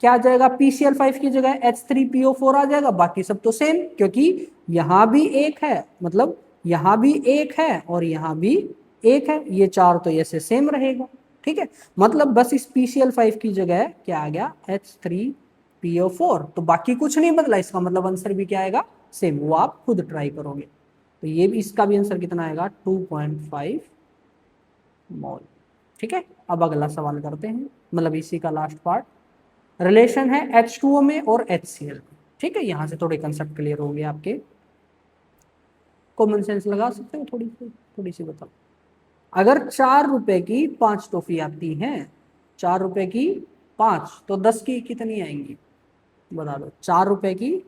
क्या आ जाएगा, PCl5 की जगह H3PO4 आ जाएगा, बाकी सब तो सेम, क्योंकि यहाँ भी एक है, मतलब यहाँ भी एक है और यहाँ भी एक है, ये चार तो ऐसे सेम रहेगा। ठीक है, मतलब बस इस PCl5 की जगह क्या आ गया, H3PO4, तो बाकी कुछ नहीं बदला, इसका मतलब आंसर भी क्या आएगा, सेम। वो आप खुद ट्राई करोगे, तो ये भी, इसका भी आंसर कितना आएगा, 2.5 मोल। ठीक है, अब अगला सवाल करते हैं, मतलब इसी का लास्ट पार्ट। रिलेशन है H2O में और HCl में। ठीक है, यहां से थोड़े कंसेप्ट क्लियर हो गए आपके, कॉमन सेंस लगा सकते हो थोड़ी सी बताओ। अगर 4 रुपए की 5 टॉफी आती हैं, 4 रुपए की 5, तो 10 की कितनी आएंगी, बता दो। 4 रुपए की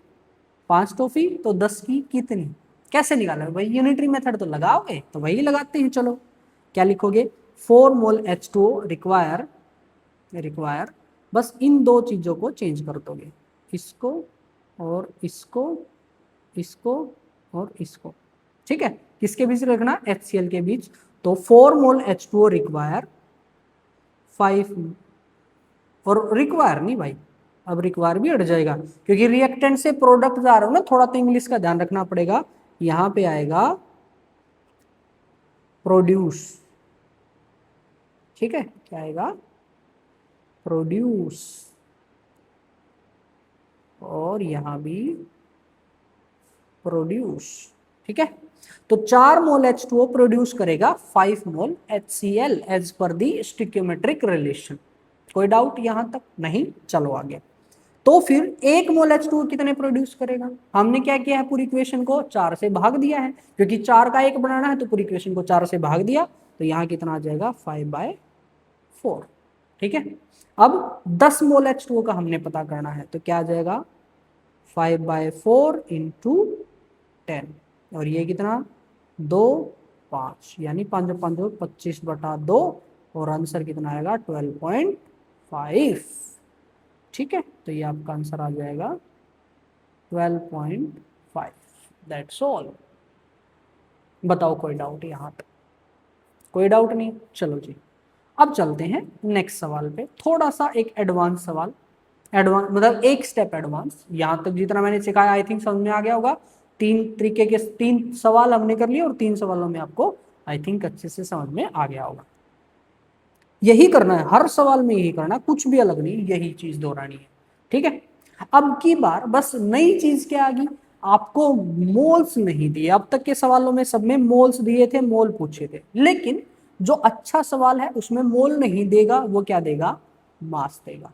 5 टॉफी, तो 10 की कितनी, कैसे निकालोगे भाई, यूनिटरी मेथड तो लगाओगे, तो वही लगाते हैं। चलो क्या लिखोगे, 4 मोल H2O रिक्वायर, बस इन दो चीजों को चेंज कर दोगे, इसको और इसको, इसको और इसको। ठीक है, किसके बीच रखना, HCl के बीच। तो 4 मोल H2O रिक्वायर 5, और रिक्वायर नहीं भाई, अब रिक्वायर भी हट जाएगा, क्योंकि रिएक्टेंट से प्रोडक्ट जा रहा हो ना, थोड़ा तो इंग्लिश का ध्यान रखना पड़ेगा। यहां पे आएगा प्रोड्यूस। ठीक है, क्या आएगा, प्रोड्यूस, और यहां भी प्रोड्यूस। ठीक है, तो 4 मोल H2O प्रोड्यूस करेगा 5 मोल HCl एज पर दी स्टिक्योमेट्रिक रिलेशन। कोई डाउट यहां तक, नहीं, चलो आगे। तो फिर 1 मोल H2O कितने प्रोड्यूस करेगा, हमने क्या किया है, पूरी इक्वेशन को 4 से भाग दिया है, क्योंकि 4 का 1 बनाना है, तो पूरी इक्वेशन को 4 से भाग दिया, तो यहाँ कितना आ जाएगा, 5/4। ठीक है, अब 10 मोल H2O का हमने पता करना है, तो क्या आ जाएगा, 5/4 इंटू 10, और ये कितना, 2, 5, यानी 5 5 25/2, और आंसर कितना आएगा, 12.5। ठीक है, तो ये आपका आंसर आ जाएगा 12.5। That's all. बताओ कोई डाउट यहाँ तक, कोई डाउट नहीं, चलो जी अब चलते हैं नेक्स्ट सवाल पे, थोड़ा सा एक एडवांस सवाल, एडवांस मतलब एक स्टेप एडवांस। यहाँ तक जितना मैंने सिखाया आई थिंक समझ में आ गया होगा। 3 तरीके के 3 सवाल हमने कर लिए, और 3 सवालों में आपको आई थिंक अच्छे से समझ में आ गया होगा। यही करना है, हर सवाल में यही करना, कुछ भी अलग नहीं, यही चीज दोहरानी है। ठीक है, अब की बार बस नई चीज क्या आ गई, आपको मोल्स नहीं दिए, अब तक के सवालों में सब में मोल्स दिए थे, मोल पूछे थे, लेकिन जो अच्छा सवाल है उसमें मोल नहीं देगा, वो क्या देगा, मास देगा।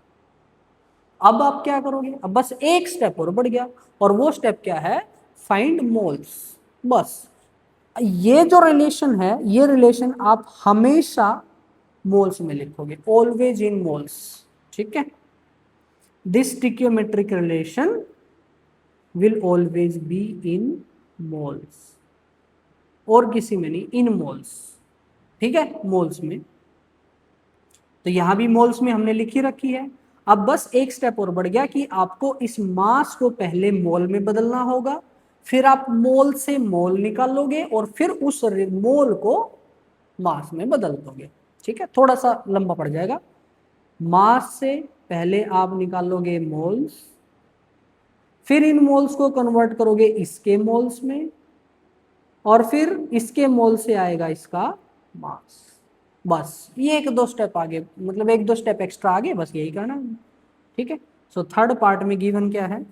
अब आप क्या करोगे, अब बस एक स्टेप और बढ़ गया, और वो स्टेप क्या है, फाइंड मोल्स। बस ये जो रिलेशन है, ये रिलेशन आप हमेशा मोल्स में लिखोगे, ऑलवेज इन मोल्स। ठीक है, this stoichiometric relation will always be in moles, और किसी में नहीं, इन मोल्स। ठीक है, मोल्स में, तो यहां भी मोल्स में हमने लिखी रखी है। अब बस एक स्टेप और बढ़ गया कि आपको इस मास को पहले मोल में बदलना होगा, फिर आप मोल से मोल निकालोगे, और फिर उस मोल को मास में बदल दोगे। ठीक है, थोड़ा सा लंबा पड़ जाएगा। मास से पहले आप निकालोगे मोल्स, फिर इन मोल्स को कन्वर्ट करोगे इसके मोल्स में, और फिर इसके मोल से आएगा इसका मास। बस ये 1-2 स्टेप आगे, मतलब 1-2 स्टेप एक्स्ट्रा आगे, बस यही करना है। ठीक है, सो थर्ड पार्ट में गिवन क्या है,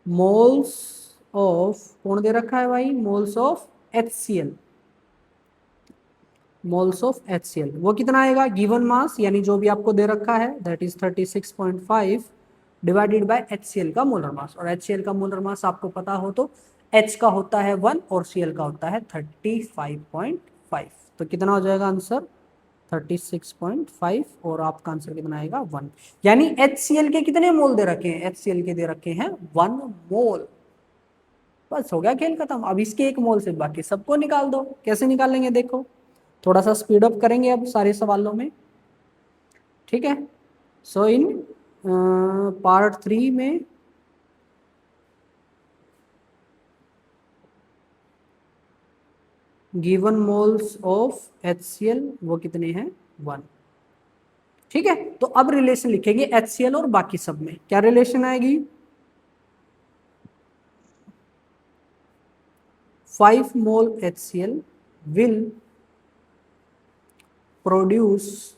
मोल्स ऑफ, कौन दे रखा है भाई, moles of HCl, moles of HCl वो कितना आएगा, गिवन मास यानी जो भी आपको दे रखा है that is 36.5 divided by HCl का मोलर मास, और HCl का मोलर मास आपको पता हो तो H का होता है 1 और Cl का होता है 35.5, तो कितना हो जाएगा आंसर 36.5 और आपका आंसर कितना आएगा 1, यानी HCl के कितने मोल दे रखे हैं, HCl के दे रखे हैं 1 मोल। बस हो गया खेल खत्म। अब इसके एक मोल से बाकी सबको निकाल दो, कैसे निकालेंगे देखो, थोड़ा सा स्पीड अप करेंगे अब सारे सवालों में, ठीक है। सो इन पार्ट 3 में गिवन मोल्स ऑफ HCl वो कितने हैं 1, ठीक है। तो अब रिलेशन लिखेंगे HCl और बाकी सब में, क्या रिलेशन आएगी, 5 मोल HCl will प्रोड्यूस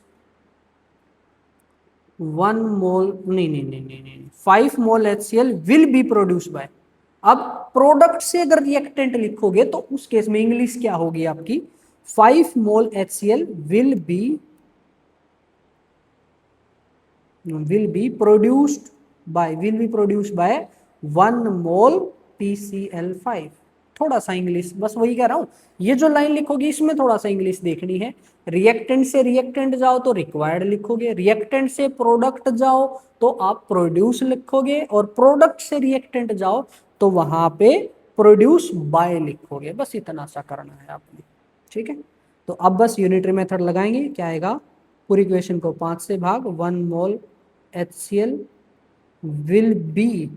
1 मोल, नहीं 5 मोल HCl will be produce by, अब प्रोडक्ट से अगर रिएक्टेंट लिखोगे तो उस केस में इंग्लिश क्या होगी आपकी, 5 मोल HCl will be produced by 1 mole PCl5, थोड़ा सा इंग्लिश, बस वही कह रहा हूं, ये जो लाइन लिखोगी इसमें थोड़ा सा इंग्लिश देखनी है। रिएक्टेंट से रिएक्टेंट जाओ तो रिक्वायर्ड लिखोगे, रिएक्टेंट से प्रोडक्ट जाओ तो आप प्रोड्यूस लिखोगे, और प्रोडक्ट से रिएक्टेंट जाओ तो वहां पे प्रोड्यूस बाय लिखोगे, बस इतना सा करना है आपने, ठीक है। तो अब बस यूनिटरी मेथड लगाएंगे, क्या आएगा, पूरी इक्वेशन को 5 से भाग, 1 मोल HCl will be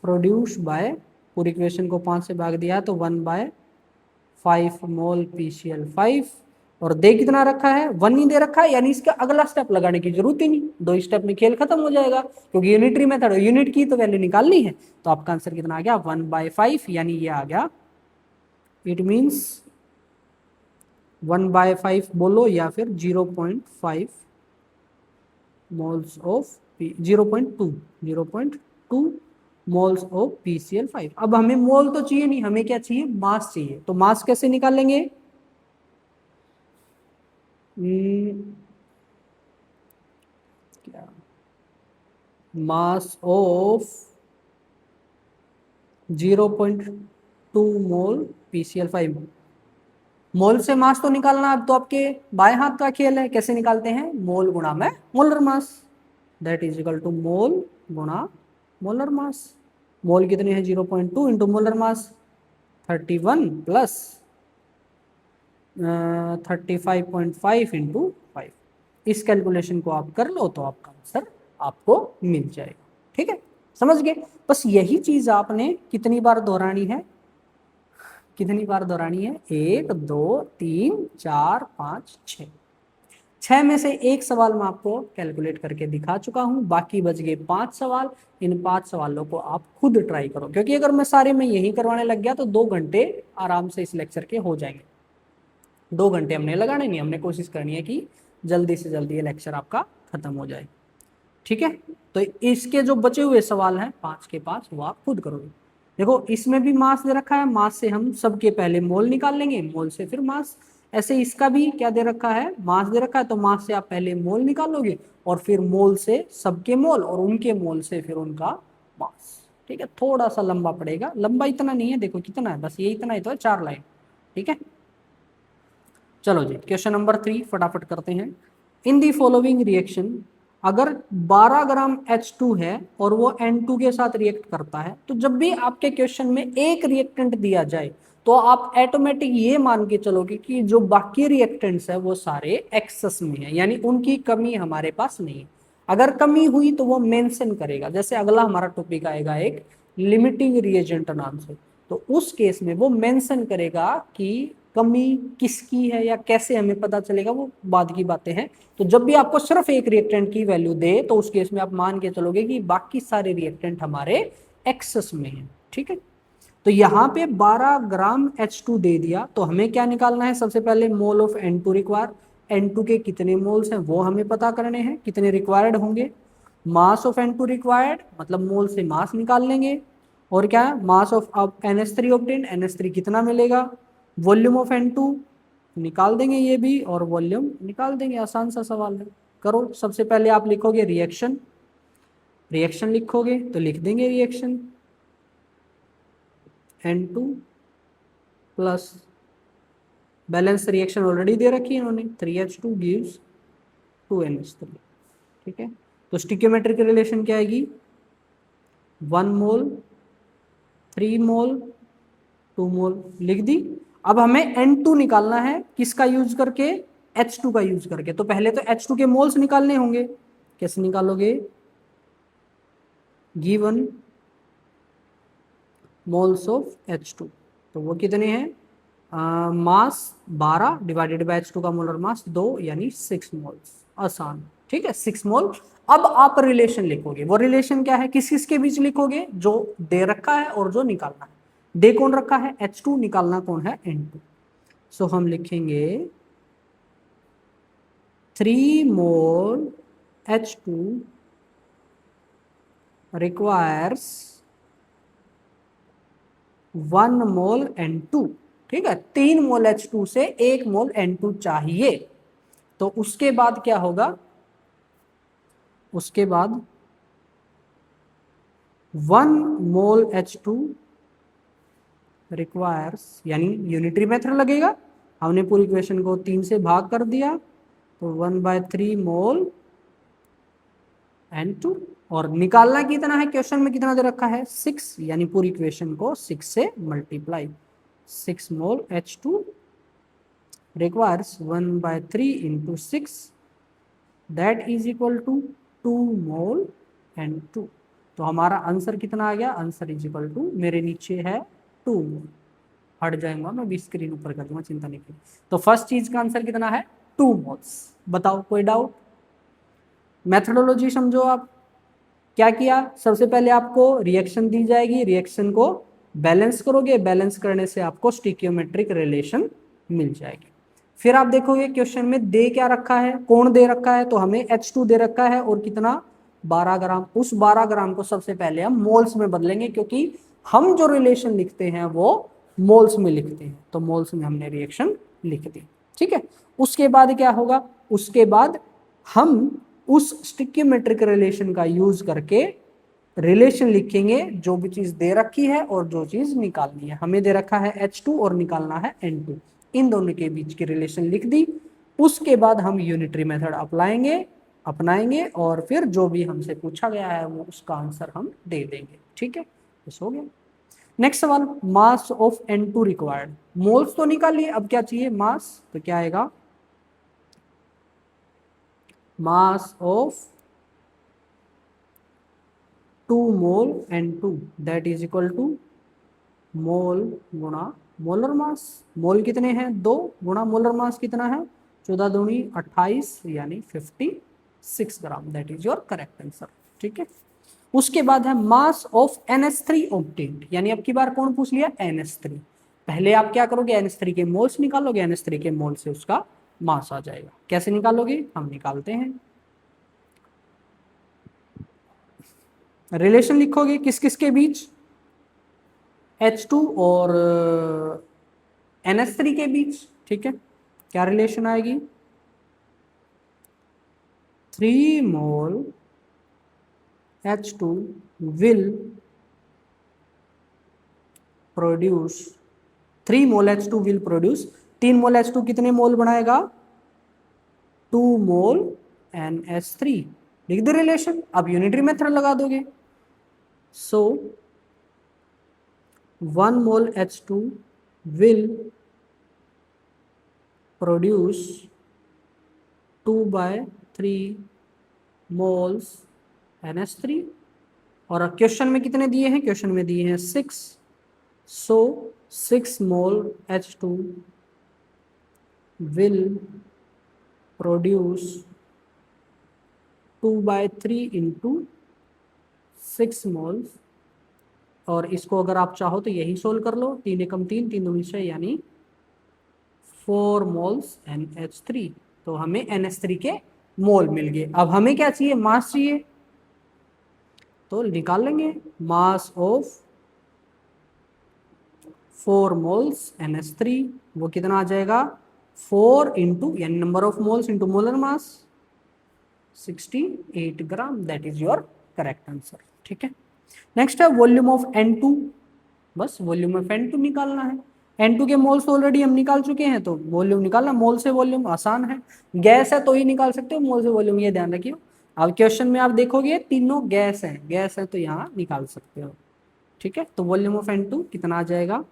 produce by, पूरी इक्वेशन को 5 से भाग दिया तो 1/5 मोल PCl5, और दे कितना रखा है 1 ही दे रखा है, यानी इसका अगला स्टेप लगाने की जरूरत ही नहीं, 2 स्टेप में खेल खत्म हो जाएगा, क्योंकि यूनिटरी मेथड यूनिट की तो वैल्यू निकालनी है। तो आपका आंसर कितना आ गया 1/5, यानी ये आ गया, इट मीन्स 1/5 बोलो या फिर 0.5 moles of 0.2 moles of PCl5। अब हमें मोल तो चाहिए नहीं, हमें क्या चाहिए, मास चाहिए, तो मास कैसे निकालेंगे, क्या, मास ऑफ 0.2 मोल PCl5, मोल से मास तो निकालना अब तो आपके बाएं हाथ का खेल है, कैसे निकालते हैं, मोल गुणा में molar mass, that is equal to mole गुणा मोलर मास, मोल कितने हैं 0.2 into molar mass 31 plus 35.5 into 5, इस कैलकुलेशन को आप कर लो तो आपका आंसर आपको मिल जाएगा, ठीक है, समझ गए। बस यही चीज आपने कितनी बार दोहरानी है, 1 2 3 4 5 6 में से एक सवाल मैं आपको कैलकुलेट करके दिखा चुका हूं, बाकी बच गए 5 सवाल। इन 5 सवालों को आप खुद ट्राई करो, क्योंकि अगर मैं सारे में यही करवाने लग गया तो 2 घंटे आराम से इस लेक्चर के हो जाएंगे। 2 घंटे हमने लगाने नहीं, हमने कोशिश करनी है कि जल्दी से जल्दी ये लेक्चर आपका खत्म हो जाए, ठीक है। तो इसके जो बचे हुए सवाल हैं 5 के 5 वो आप खुद करोगे। देखो इसमें भी मास दे रखा है, मास से हम सबके पहले मोल निकाल लेंगे, मोल से फिर मास, ऐसे इसका भी क्या दे रखा है, मास दे रखा है, तो मास से आप पहले मोल निकालोगे और फिर मोल से सबके मोल और उनके मोल से फिर उनका मास, ठीक है। थोड़ा सा लंबा पड़ेगा, लंबा इतना नहीं है, देखो कितना है, बस ये इतना ही तो है, 4 लाइन, ठीक है। चलो जी क्वेश्चन नंबर 3 फटाफट करते हैं। इन दी फॉलोइंग रिएक्शन, अगर 12 ग्राम H2 है और वो N2 के साथ रिएक्ट करता है, तो जब भी आपके क्वेश्चन में एक रिएक्टेंट दिया जाए तो आप ऑटोमेटिक ये मान के चलोगे कि जो बाकी रिएक्टेंट्स है वो सारे एक्सेस में है, यानी उनकी कमी हमारे पास नहीं है। अगर कमी हुई तो वो मेंशन करेगा, जैसे अगला हमारा टॉपिक आएगा एक लिमिटिंग रिएजेंट नाम से, तो उस केस में वो मेंशन करेगा कि कमी किसकी है या कैसे हमें पता चलेगा, वो बाद की बातें हैं। तो जब भी आपको सिर्फ एक रिएक्टेंट की वैल्यू दे तो उस केस में आप मान के चलोगे कि बाकी सारे रिएक्टेंट हमारे एक्सेस में हैं, ठीक है। तो यहाँ पे 12 ग्राम H2 दे दिया, तो हमें क्या निकालना है, सबसे पहले mole of N2 require, N2 के कितने मोल्स हैं वो हमें पता करने हैं, कितने रिक्वायर्ड होंगे। मास ऑफ N2 रिक्वायर्ड मतलब मोल से मास निकाल लेंगे, और क्या है मास ऑफ अब NH3 ऑब्टेन, NH3 कितना मिलेगा, वॉल्यूम ऑफ N2 निकाल देंगे ये भी, और वॉल्यूम निकाल देंगे। आसान सा सवाल है, करो। सबसे पहले आप लिखोगे रिएक्शन, रिएक्शन लिखोगे तो लिख देंगे reaction N2 plus balance reaction already दे रखी है इन्होंने, 3H2 गिव्स 2NH3, ठीक है। तो स्टिक्योमेट्रिक रिलेशन क्या आएगी, 1 मोल 3 मोल 2 मोल, लिख दी। अब हमें N2 निकालना है, किसका यूज करके, H2 का यूज करके। तो पहले तो H2 के मोल्स निकालने होंगे, कैसे निकालोगे, गिवन मोल्स ऑफ H2, तो वो कितने हैं, मास 12 डिवाइडेड बाय H2 का मोलर मास 2 यानी 6 मोल्स, आसान, ठीक है 6 मोल। अब आप रिलेशन लिखोगे, वो रिलेशन क्या है, किस किस के बीच लिखोगे, जो दे रखा है और जो निकालना है। दे कौन रखा है H2, निकालना कौन है N2। सो हम लिखेंगे 3 मोल H2 रिक्वायर्स 1 मोल N2, ठीक है, 3 मोल H2 से 1 मोल N2 चाहिए। तो उसके बाद क्या होगा, उसके बाद 1 मोल H2 रिक्वायर्स, यानी यूनिटरी मेथड लगेगा, हमने पूरी इक्वेशन को 3 से भाग कर दिया, तो 1/3 मोल N2, और निकालना कितना है, क्वेश्चन में कितना दे रखा है 6, यानी पूरी इक्वेशन को 6 से multiply, 6 mole H2 requires 1/3 into 6, that is equal to 2 mole N2। तो हमारा आंसर कितना आ गया, आंसर इज इक्वल टू, मेरे नीचे है 2 मोल, हट जाएगा मैं भी स्क्रीन ऊपर कर दूंगा, चिंता नहीं करिए। तो फर्स्ट चीज का आंसर कितना है 2 मोल्स। बताओ कोई डाउट, मेथडोलॉजी समझो आप। क्या किया, सबसे पहले आपको रिएक्शन दी जाएगी, रिएक्शन को बैलेंस करोगे, बैलेंस करने से आपको स्टिक्योमेट्रिक रिलेशन मिल जाएगी। फिर आप देखोगे क्वेश्चन में दे क्या रखा है, कौन दे रखा है, तो हमें H2 दे रखा है, और कितना 12 ग्राम। उस 12 ग्राम को सबसे पहले हम मोल्स में बदलेंगे, क्योंकि हम जो रिलेशन लिखते हैं वो मोल्स में लिखते हैं, तो मोल्स में हमने रिएक्शन लिख दी, ठीक है। उसके बाद क्या होगा, उसके बाद हम उस स्टिक्योमेट्रिक रिलेशन का यूज करके रिलेशन लिखेंगे, जो भी चीज दे रखी है और जो चीज निकालनी है। हमें दे रखा है H2 और निकालना है N2, इन दोनों के बीच की रिलेशन लिख दी। उसके बाद हम यूनिटरी मेथड अपनाएंगे, और फिर जो भी हमसे पूछा गया है वो उसका आंसर हम दे देंगे, ठीक है। बस हो गया। नेक्स्ट सवाल, mass of N2 required, moles तो निकालिए, अब क्या चाहिए मास, तो क्या आएगा, mass of 2 mole N2 that is equal to mole गुणा मोलर मास। मोल कितने हैं 2, गुणा मोलर मास कितना है 14 दूनी 28 यानी 56 gram, that is your correct answer, ठीक है। उसके बाद है मास ऑफ NH3 ऑब्टेन्ड, यानी अब की बार कौन पूछ लिया NH3। पहले आप क्या करोगे, NH3 के मोल्स निकालोगे, NH3 के मोल से उसका मास आ जाएगा। कैसे निकालोगे, हम निकालते हैं, रिलेशन लिखोगे किस किस के बीच, H2 और NH3 के बीच, ठीक है। क्या रिलेशन आएगी, 3 मोल H2 will produce 3 mole H2 will produce 3 mole H2 कितने मोल बनाएगा 2 मोल NH3, लिख दे रिलेशन। अब यूनिटरी मेथड लगा दोगे, सो 1 मोल H2 will produce 2/3 moles NH3, और क्वेश्चन में कितने दिए हैं, क्वेश्चन में दिए हैं 6, सो 6 मोल H2 will produce 2/3 into 6 moles, और इसको अगर आप चाहो तो यही सोल्व कर लो, 3 एकम 3 3 दूनी 6 यानी 4 मोल्स NH3। तो हमें NH3 के मोल मिल गए। अब हमें क्या चाहिए, मास चाहिए, तो निकाल लेंगे मास ऑफ 4 मोल्स NH3, वो कितना आ जाएगा 4 इंटू यानी number of moles into molar mass 68 gram, that is your correct answer. ठीक है, नेक्स्ट है वॉल्यूम ऑफ N2, बस वॉल्यूम ऑफ N2 निकालना है। N2 के मोल्स ऑलरेडी हम निकाल चुके हैं, तो वॉल्यूम निकालना, मोल से वॉल्यूम आसान है, गैस है तो ही निकाल सकते हो, मोल से वॉल्यूम ये ध्यान रखिए। अब क्वेश्चन में आप देखोगे तीनों गैस है तो यहाँ निकाल सकते हो। ठीक है, तो वॉल्यूम ऑफ N2 कितना आ जाएगा,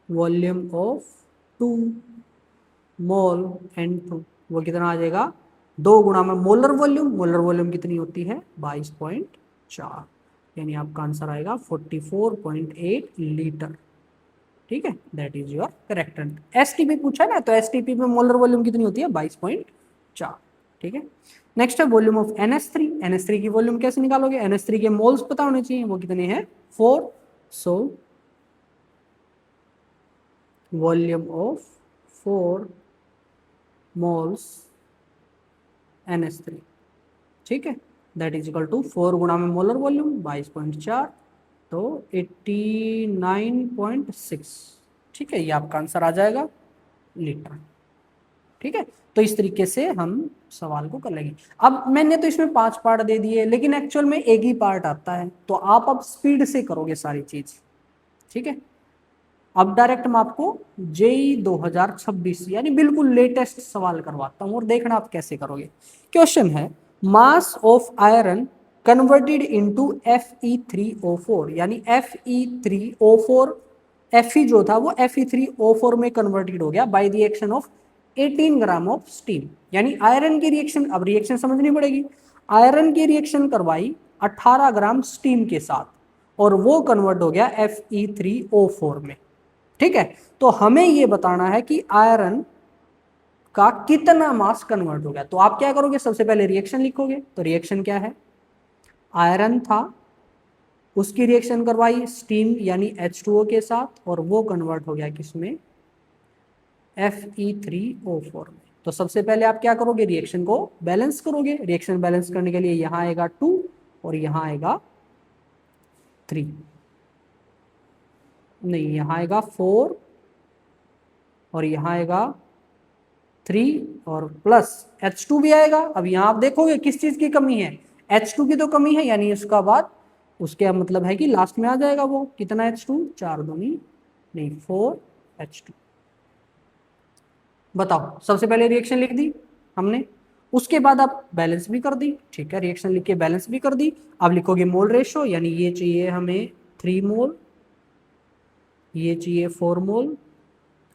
वॉल्यूम ऑफ 2 मोल N2 वो कितना आ जाएगा 2 गुणा में मोलर वॉल्यूम कितनी होती है 22.4, यानी आपका आंसर आएगा 44.8 लीटर। ठीक है, that is your correct answer. STP पूछा ना, तो एसटीपी में मोलर वॉल्यूम कितनी होती है 22.4। ठीक है, नेक्स्ट है वॉल्यूम ऑफ NH3। NH3 की वॉल्यूम कैसे निकालोगे, NH3 के मोल्स पता होने चाहिए, वो कितने हैं 4, so volume of 4 moles NH3, ठीक है, दैट इज इक्वल टू 4 गुणा में मोलर वॉल्यूम 22.4, तो 89.6। ठीक है, ये आपका आंसर आ जाएगा लीटर। ठीक है, तो इस तरीके से हम सवाल को कर लेंगे। अब मैंने तो इसमें 5 पार्ट दे दिए, लेकिन एक्चुअल में एक ही पार्ट आता है, तो आप अब स्पीड से करोगे सारी चीज। ठीक है, अब डायरेक्ट मैं आपको जेई 2026 यानी बिल्कुल लेटेस्ट सवाल करवाता हूं और देखना आप कैसे करोगे। क्वेश्चन है mass of iron converted into Fe3O4, यानी Fe3O4 Fe जो था वो Fe3O4 में कन्वर्टेड हो गया by the action of 18 gram of steam, यानी आयरन की रिएक्शन, अब रिएक्शन समझनी पड़ेगी, आयरन की रिएक्शन करवाई 18 ग्राम स्टीम के साथ और वो कन्वर्ट हो गया Fe3O4 में। ठीक है, तो हमें ये बताना है कि आयरन का कितना मास कन्वर्ट हो गया। तो आप क्या करोगे, सबसे पहले रिएक्शन लिखोगे, तो रिएक्शन क्या है, आयरन था उसकी रिएक्शन करवाई स्टीम यानी H2O के साथ और वो कन्वर्ट हो गया किसमें Fe3O4 में। तो सबसे पहले आप क्या करोगे, रिएक्शन को बैलेंस करोगे। रिएक्शन बैलेंस करने के लिए यहां आएगा 2 और यहां आएगा 3, नहीं यहाँ आएगा 4 और यहाँ आएगा 3 और प्लस H2 भी आएगा। अब यहाँ आप देखोगे किस चीज की कमी है, H2 की तो कमी है, यानी उसका बाद उसके मतलब है कि लास्ट में आ जाएगा वो कितना H2, 4 दूनी नहीं 4 H2। बताओ, सबसे पहले रिएक्शन लिख दी हमने, उसके बाद आप बैलेंस भी कर दी। ठीक है, रिएक्शन लिख के बैलेंस भी कर दी। अब लिखोगे मोल रेशो, यानी ये चाहिए हमें 3 मोल, ये चाहिए 4 मोल,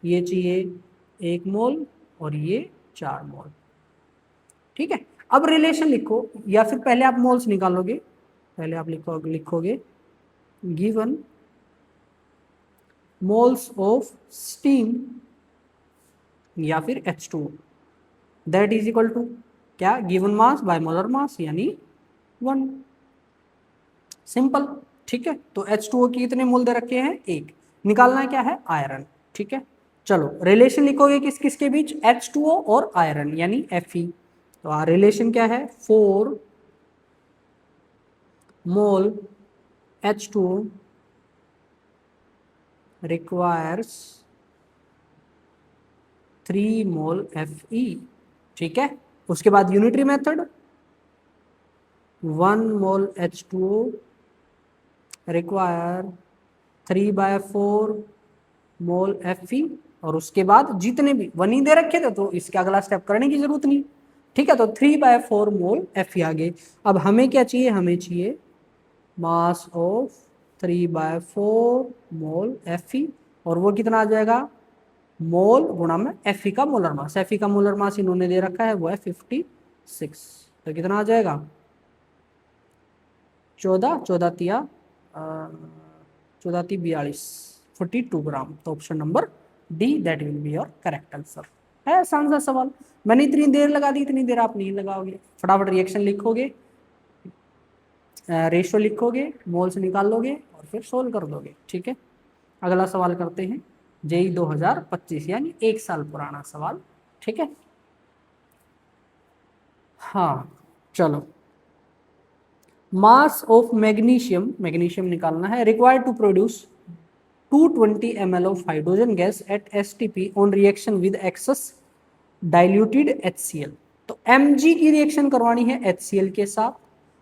ये चाहिए 1 मोल और ये 4 मोल। ठीक है, अब रिलेशन लिखो, या फिर पहले आप मोल्स निकालोगे, पहले आप लिखोगे गिवन मोल्स ऑफ स्टीम या फिर H2O that is equal to क्या, given mass by molar mass यानी 1, सिंपल। ठीक है, तो H2O की कितने मोल दे रखे हैं 1, निकालना है क्या है आयरन। ठीक है, चलो रिलेशन लिखोगे किस किस के बीच, H2O और आयरन यानी Fe। तो रिलेशन क्या है 4 मोल H2O रिक्वायर्स 3 मोल Fe। ठीक है, उसके बाद यूनिटरी मेथड 1 मोल H2O रिक्वायर 3/4 मोल Fe, और उसके बाद जितने भी 1 ही दे रखे थे तो इसका अगला स्टेप करने की जरूरत नहीं। ठीक है, तो 3/4 मोल Fe आ गए। अब हमें क्या चाहिए, हमें चाहिए मास ऑफ 3/4 मोल Fe, और वो कितना आ जाएगा मोल गुणा में Fe का मोलर मास। Fe का मोलर मास इन्होंने दे रखा है वो है 56, तो कितना आ जाएगा 14 तिया 42 42 ग्राम। तो option number D that will be your correct answer. है आसान सा सवाल, मैंने इतनी देर लगा दी, इतनी देर आप नहीं लगाओगे, फटाफट रिएक्शन लिखोगे, रेशो लिखोगे, मोल्स निकाल लोगे और फिर सोल्व कर दोगे। ठीक है, अगला सवाल करते हैं जेई 2025 यानी 1 साल पुराना सवाल। ठीक है, हाँ चलो, मास ऑफ मैग्नीशियम, मैग्नीशियम निकालना है, required to produce 220 ml of hydrogen gas at STP on reaction with excess diluted HCl। तो Mg की रिएक्शन करवानी है HCl के साथ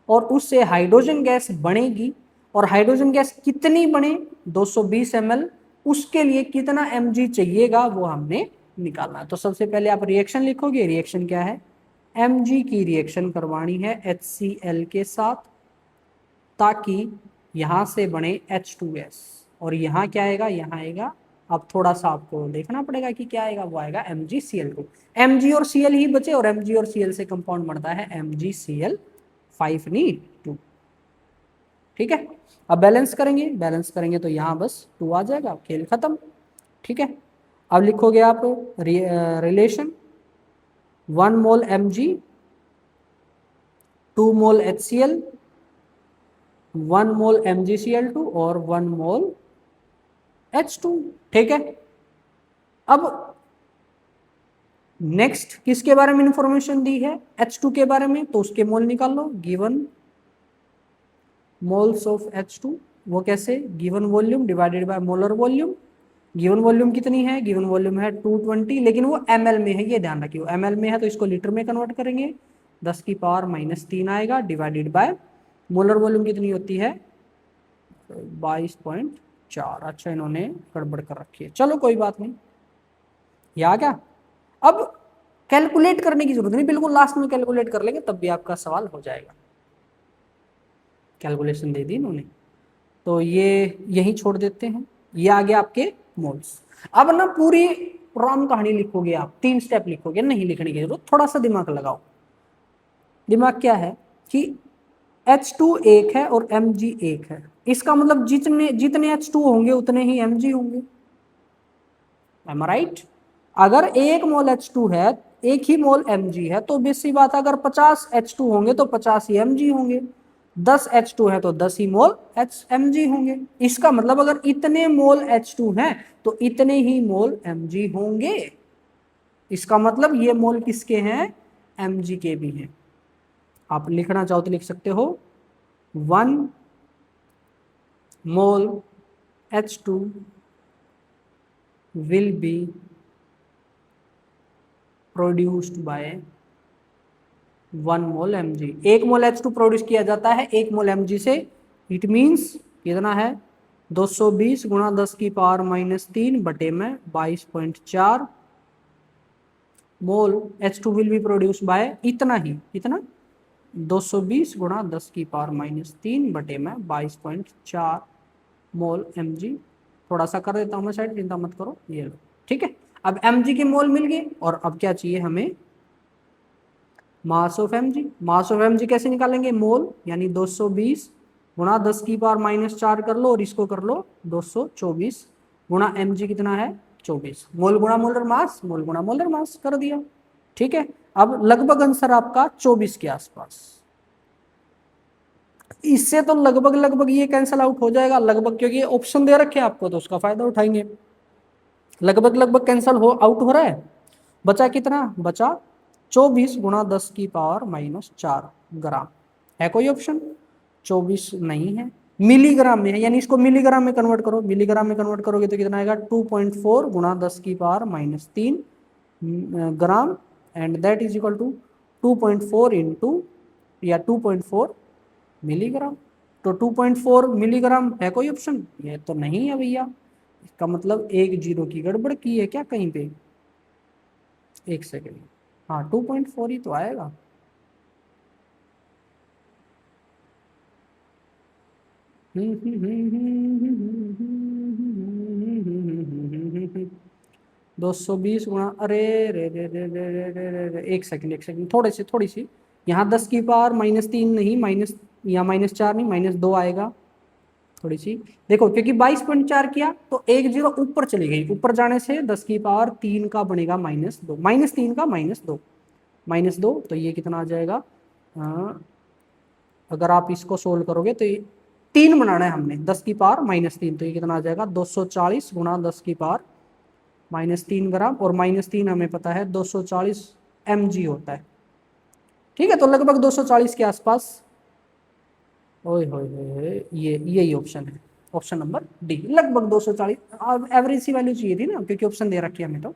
और उससे हाइड्रोजन गैस बनेगी। और हाइड्रोजन गैस कितनी बने, 220 ml, उसके लिए कितना Mg चाहिएगा वो हमने निकालना है। तो सबसे पहले आप रिएक्शन लिखोगे, रिएक्शन क्या है, Mg की रिएक्शन करवानी है HCl के साथ ताकि यहां से बने H2S और यहाँ क्या आएगा, यहाँ आएगा, अब थोड़ा सा आपको देखना पड़ेगा कि क्या आएगा, वो आएगा MgCl2। Mg और Cl ही बचे और Mg और Cl से कंपाउंड बनता है MgCl5 नहीं 2। ठीक है, अब बैलेंस करेंगे, बैलेंस करेंगे तो यहाँ बस 2 आ जाएगा, खेल खत्म। ठीक है, अब लिखोगे आप रिलेशन 1 मोल Mg 2 मोल HCl 1 मोल MgCl2 और 1 मोल H2। ठीक है, अब नेक्स्ट किसके बारे में इंफॉर्मेशन दी है, H2 के बारे में, तो उसके मोल निकाल लो, गिवन मोल्स ऑफ H2, वो कैसे, given volume divided by molar volume. Given volume कितनी है, गिवन वॉल्यूम है 220, लेकिन वो ml में है, ये ध्यान रखिए, ml में है तो इसको लीटर में कन्वर्ट करेंगे, 10 की पावर -3 आएगा, डिवाइडेड बाय मोलर वॉल्यूम कितनी होती है 22.4। अच्छा, इन्होंने गड़बड़ कर रखी है, चलो कोई बात नहीं, ये आ गया। अब कैलकुलेट करने की जरूरत नहीं, बिल्कुल लास्ट में कैलकुलेट कर लेंगे तब भी आपका सवाल हो जाएगा। कैलकुलेशन दे दी इन्होंने, तो ये यही छोड़ देते हैं, ये आ गया आपके मोल्स। अब ना पूरी राम कहानी लिखोगे आप, 3 स्टेप लिखोगे, नहीं लिखने की जरूरत, थोड़ा सा दिमाग लगाओ। दिमाग क्या है कि H2 एक है और Mg एक है, इसका मतलब जितने जितने H2 होंगे उतने ही Mg होंगे। Am I right? अगर 1 मोल H2 है, 1 ही मोल Mg है, तो बेसी बात है, अगर 50 H2 होंगे तो 50 ही Mg होंगे, 10 H2 है तो 10 ही मोल Mg होंगे। इसका मतलब अगर इतने मोल H2 हैं तो इतने ही मोल Mg होंगे। इसका मतलब ये मोल किसके हैं, Mg के भी हैं। आप लिखना चाहो तो लिख सकते हो 1 मोल H2 will be produced by 1 mole Mg। 1 mole H2 produce किया जाता है 1 मोल Mg से। इट मीन्स कितना है, 220 गुणा 10 की पावर -3 बटे में 22.4 मोल H2 will be produce by इतना ही, कितना, 220 गुणा 10 की पावर -3 बटे में 22.4 मोल Mg। थोड़ा सा कर देता हूँ मैं साइड, चिंता मत करो, ये लो। ठीक है, अब Mg के मोल मिल गए और अब क्या चाहिए हमें, mass of Mg। Mass of Mg कैसे निकालेंगे, मोल, यानी 220 गुणा 10 की पावर -4 कर लो और इसको कर लो 224 गुणा Mg कितना है 24, मोल गुणा मोलर मास, मोल गुणा मोलर मास कर दिया। ठीक है, अब लगभग आंसर आपका 24 के आसपास। इससे तो लगभग लगभग ये कैंसिल आउट हो जाएगा, लगभग, क्योंकि ये ऑप्शन दे रखे हैं आपको तो उसका फायदा उठाएंगे। लगभग लगभग कैंसिल हो आउट हो रहा है, बचा कितना, बचा 24 गुणा 10 की पावर -4 ग्राम। है कोई ऑप्शन, 24 नहीं है, मिलीग्राम में है, यानी इसको मिलीग्राम में कन्वर्ट करो, मिलीग्राम में कन्वर्ट करोगे तो कितना आएगा 2.4 गुणा 10 की पावर -3 ग्राम, and that is equal to 2.4 into या 2.4 मिलीग्राम। तो 2.4 मिलीग्राम है कोई ऑप्शन, ये तो नहीं है भैया। इसका मतलब 1 0 की गड़बड़ की है क्या कहीं पे, 1 सेकेंड, हाँ 2.4 ही तो आएगा। दो सौ बीस गुणा, अरे रे रे रे रे रे रे रे रे, एक सेकंड, थोड़ी सी यहाँ 10 की पावर -3 नहीं, माइनस या -4 नहीं, -2 आएगा। थोड़ी सी देखो, क्योंकि 22.4 किया तो 1 0 ऊपर चली गई, ऊपर जाने से 10 की पावर 3 का बनेगा -2, -3 का -2, तो ये कितना आ जाएगा, अगर आप इसको सोल्व करोगे तो 3 बनाना है हमने, 10 की पावर -3, तो ये कितना आ जाएगा 240 गुणा 10 की पावर -3 ग्राम, और -3 हमें पता है 240 mg होता है। ठीक है, तो लगभग 240 के आसपास। ओए होए होए, ये यही ऑप्शन है, ऑप्शन नंबर डी, लगभग 240। एवरेज सी वैल्यू चाहिए थी ना, क्योंकि ऑप्शन दे रखी है हमें तो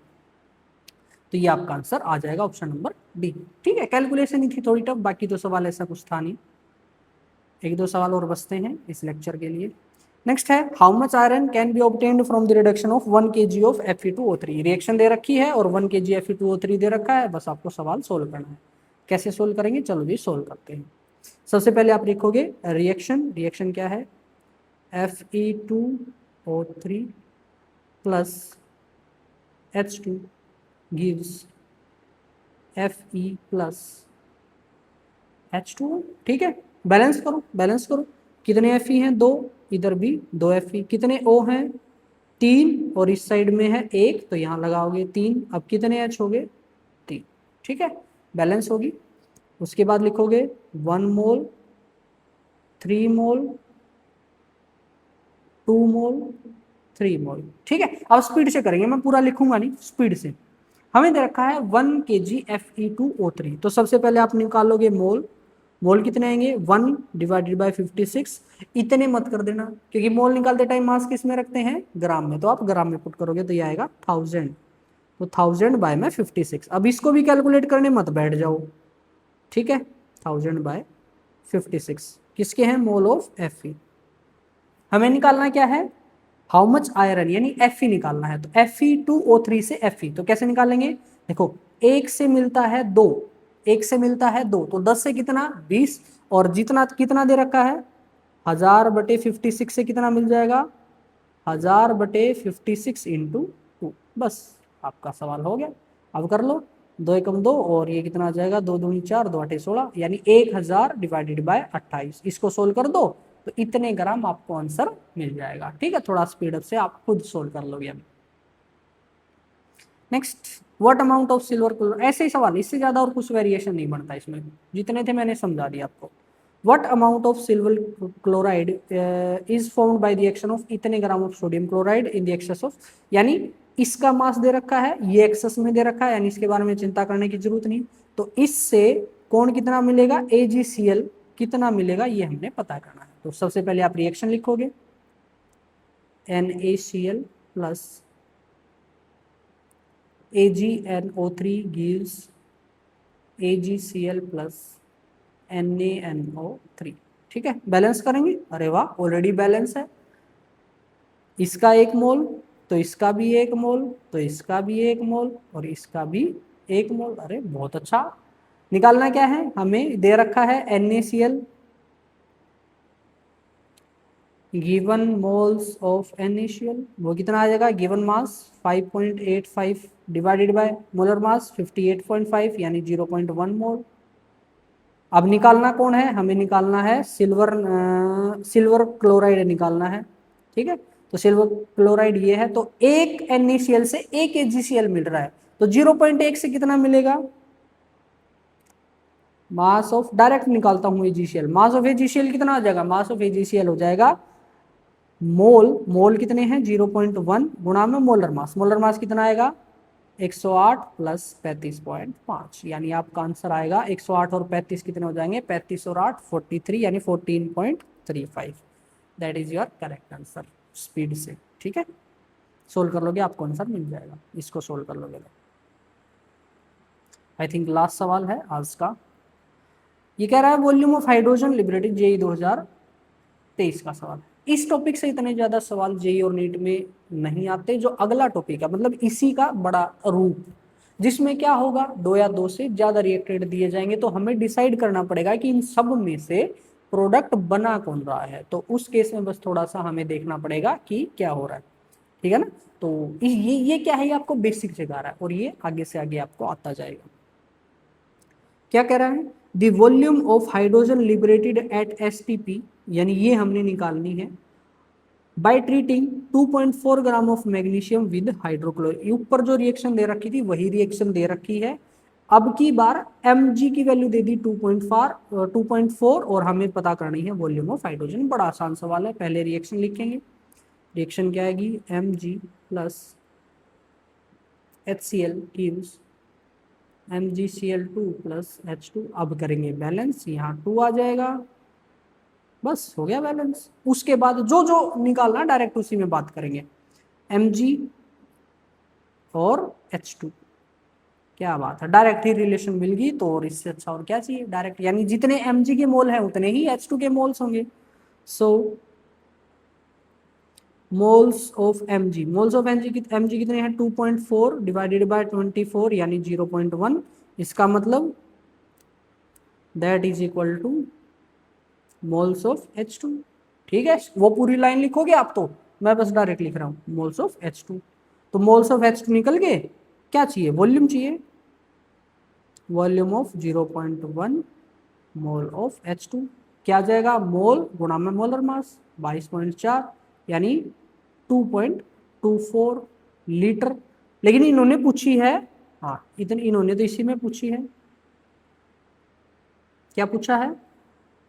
ये आपका आंसर आ जाएगा ऑप्शन नंबर डी। ठीक है, कैलकुलेशन ही थी थोड़ी टफ, बाकी तो सवाल ऐसा कुछ था नहीं। एक दो सवाल और बचते हैं इस लेक्चर के लिए। नेक्स्ट है, how much iron can be obtained from the reduction of 1 kg of Fe2O3। Reaction दे रखी है और 1 kg Fe2O3 दे रखा है, बस आपको सवाल सोल्व करना है। कैसे सोल्व करेंगे, चलो जी सोल्व करते हैं। सबसे पहले आप लिखोगे रिएक्शन, रिएक्शन क्या है, Fe2O3 plus H2 gives Fe plus H2O। ठीक है, बैलेंस करो, बैलेंस करो। कितने Fe हैं, 2, इधर भी 2 Fe। कितने O हैं, 3, और इस साइड में है 1, तो यहाँ लगाओगे 3। अब कितने H हो गए, 3। ठीक है, बैलेंस होगी। उसके बाद लिखोगे 1 मोल, 3 मोल, 2 मोल, 3 मोल। ठीक है, अब स्पीड से करेंगे, मैं पूरा लिखूंगा नहीं, स्पीड से। हमें दे रखा है 1 kg Fe2O3, तो सबसे पहले आप निकालोगे मोल। मोल कितने आएंगे, 1 डिवाइडेड बाय 56। इतने मत कर देना, क्योंकि मोल निकालते टाइम मास किस में रखते हैं, ग्राम में, तो आप ग्राम में पुट करोगे तो ये आएगा 1000। तो 1000 बाय में 56। अब इसको भी कैलकुलेट करने मत बैठ जाओ, ठीक है। 1000 बाय 56 किसके हैं, मोल ऑफ Fe। हमें निकालना क्या है, हाउ मच आयरन, यानी Fe निकालना है। तो Fe2O3 से Fe, तो कैसे निकालेंगे, देखो 1 से मिलता है 2, 1 से मिलता है 2, तो 10 से कितना, 20, और जितना कितना दे रखा है 1000/56 से कितना मिल जाएगा, 1000/56 इंटू 2। बस आपका सवाल हो गया। अब कर लो, 2 एकम 2, और ये कितना आ जाएगा, 2 दूनी 4, 2 8 16, यानी 1000 डिवाइडेड बाय 28। इसको सोल्व कर दो तो इतने ग्राम आपको आंसर मिल जाएगा। ठीक है, थोड़ा स्पीड अप से आप खुद सोल्व कर लोगे अभी। Next, what amount of silver chloride, ऐसे ही सवाल, इससे ज्यादा और कुछ वेरिएशन नहीं बनता इसमें, जितने थे मैंने समझा दिया आपको। What amount of silver chloride is formed by the reaction of इतने gram of sodium chloride in the excess of, यानी इसका मास दे रखा है, ये एक्सेस में दे रखा है, यानी इसके बारे में चिंता करने की जरूरत नहीं। तो इससे कौन कितना मिलेगा, AgCl कितना मिलेगा, ये हमने पता करना है। तो सबसे पहले आप रिएक्शन लिखोगे, NaCl plus AgNO3 gives AgCl plus NaNO3। ठीक है, बैलेंस करेंगे, अरे वाह ऑलरेडी बैलेंस है। इसका 1 मोल, तो इसका भी 1 मोल, तो इसका भी 1 मोल, और इसका भी 1 मोल। अरे बहुत अच्छा। निकालना क्या है, हमें दे रखा है NaCl given moles of NaCl, वो कितना आ जाएगा, given mass 5.85 divided by molar मास 58.5, यानी 0.1 मोल। अब निकालना कौन है, हमें निकालना है सिल्वर क्लोराइड निकालना है। ठीक है, तो सिल्वर क्लोराइड ये है, तो 1 NaCl से 1 AgCl मिल रहा है, तो 0.1 से कितना मिलेगा, मास ऑफ, डायरेक्ट निकालता हूं AgCl, मास ऑफ AgCl कितना आ जाएगा, मास ऑफ AgCl हो जाएगा मोल, मोल कितने हैं 0.1 गुणा में मोलर मास, मोलर मास कितना आएगा 108 प्लस 35.5, यानी आपका आंसर आएगा 108 और 35 कितने हो जाएंगे, 35 और 8 43, यानी 14.35। That is your correct answer speed से। ठीक है, सोल्व कर लोगे आपको आंसर मिल जाएगा, इसको सोल्व कर लोगे। आई थिंक लास्ट सवाल है आज का, ये कह रहा है volume of hydrogen liberated, JEE 2023 का सवाल है। इस टॉपिक से इतने ज्यादा सवाल जेई और नीट में नहीं आते, जो अगला टॉपिक है, मतलब इसी का बड़ा रूप, जिसमें क्या होगा 2 या 2 से ज्यादा रिएक्टेड दिए जाएंगे, तो हमें डिसाइड करना पड़ेगा कि इन सब में से प्रोडक्ट बना कौन रहा है। तो उस केस में बस थोड़ा सा हमें देखना पड़ेगा कि क्या हो रहा है, ठीक है ना। तो ये क्या है, ये आपको बेसिक सिखा रहा है, और ये आगे से आगे आपको आता जाएगा। क्या कह रहा है, the volume of hydrogen liberated at STP, यानी ये हमने निकालनी है, by treating 2.4 gram of magnesium with hydrochloride. ऊपर जो रिएक्शन दे रखी थी वही रिएक्शन दे रखी है, अब की बार Mg की वैल्यू दे दी 2.4, और हमें पता करनी है वॉल्यूम ऑफ हाइड्रोजन। बड़ा आसान सवाल है, पहले रिएक्शन लिखेंगे, रिएक्शन क्या आएगी, Mg plus HCl gives MgCl2 plus H2। अब करेंगे बैलेंस, यहाँ 2 आ जाएगा, बस हो गया बैलेंस। उसके बाद जो जो निकालना डायरेक्ट उसी में बात करेंगे। Mg और H2, क्या बात है, डायरेक्ट ही रिलेशन मिल गई तो, और इससे अच्छा और क्या चाहिए, डायरेक्ट, यानी जितने Mg के मोल है उतने ही H2 के मोल्स होंगे। So moles of Mg, moles of Mg कितने हैं, 2.4 डिवाइडेड बाय 24 यानी 0.1। इसका मतलब that is equal two moles of H2। ठीक है, वो पूरी लाइन लिखोगे आप तो, मैं बस डायरेक्ट लिख रहा हूँ मोल्स ऑफ H2। तो मोल्स ऑफ H2 निकल गए, क्या चाहिए, वॉल्यूम चाहिए, volume of 0.1 mole of H2। क्या आ जाएगा, मोल गुणा में मोलर मास 22.4 यानी 2.24 लीटर। लेकिन इन्होंने पूछी है, हाँ इतनी इन्होंने तो इसी में पूछी है, क्या पूछा है,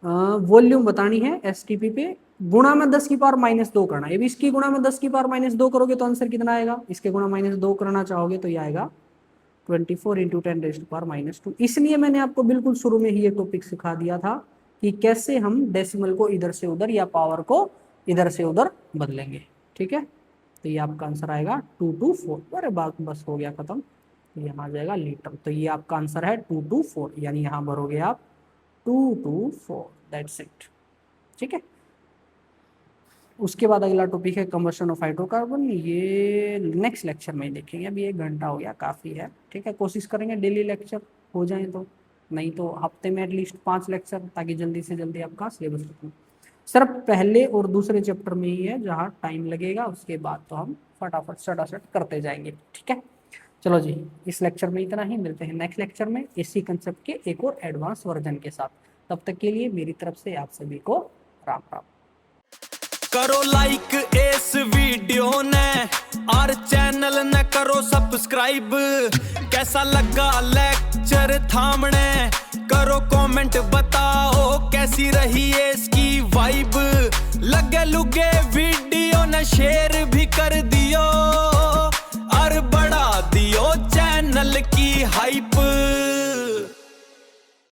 वॉल्यूम बतानी है STP पे, गुणा में 10 की पावर -2 करना। ये भी इसकी गुणा में 10 की पावर -2 करोगे तो आंसर कितना आएगा, इसके गुणा -2 करना चाहोगे तो ये आएगा 24 × 10⁻²। इसलिए मैंने आपको बिल्कुल शुरू में ही ये टॉपिक सिखा दिया था कि कैसे हम डेसिमल को इधर से उधर या पावर को इधर से उधर बदलेंगे। ठीक है, तो ये आपका आंसर आएगा 224। अरे बात बस हो गया खत्म, तो यहाँ आ जाएगा लीटर। तो ये आपका आंसर है 224, यानी यहाँ भरोगे आप 224, दैट्स इट। ठीक है, उसके बाद अगला टॉपिक है कंबशन ऑफ हाइड्रोकार्बन। ये नेक्स्ट लेक्चर में ही देखेंगे, अभी 1 घंटा हो गया, काफ़ी है। ठीक है, कोशिश करेंगे डेली लेक्चर हो जाए, तो नहीं तो हफ्ते में एटलीस्ट 5 लेक्चर, ताकि जल्दी से जल्दी आपका सिलेबस खत्म। सिर्फ पहले और दूसरे चैप्टर में ही है जहाँ टाइम लगेगा, उसके बाद तो हम फटाफट सटासट करते जाएंगे। ठीक है, चलो जी, इस लेक्चर में इतना ही, मिलते हैं नेक्स्ट लेक्चर में इसी कंसेप्ट के एक और एडवांस वर्जन के साथ। तब तक के लिए मेरी तरफ से आप सभी को राम राम। करो लाइक इस वीडियो ने और चैनल ने करो सब्सक्राइब। कैसा लगा लेक्चर थामने, करो कमेंट बताओ कैसी रही है इसकी वाइब। लगे लुगे वीडियो ने शेयर भी कर दियो और बढ़ा दियो चैनल की हाइप।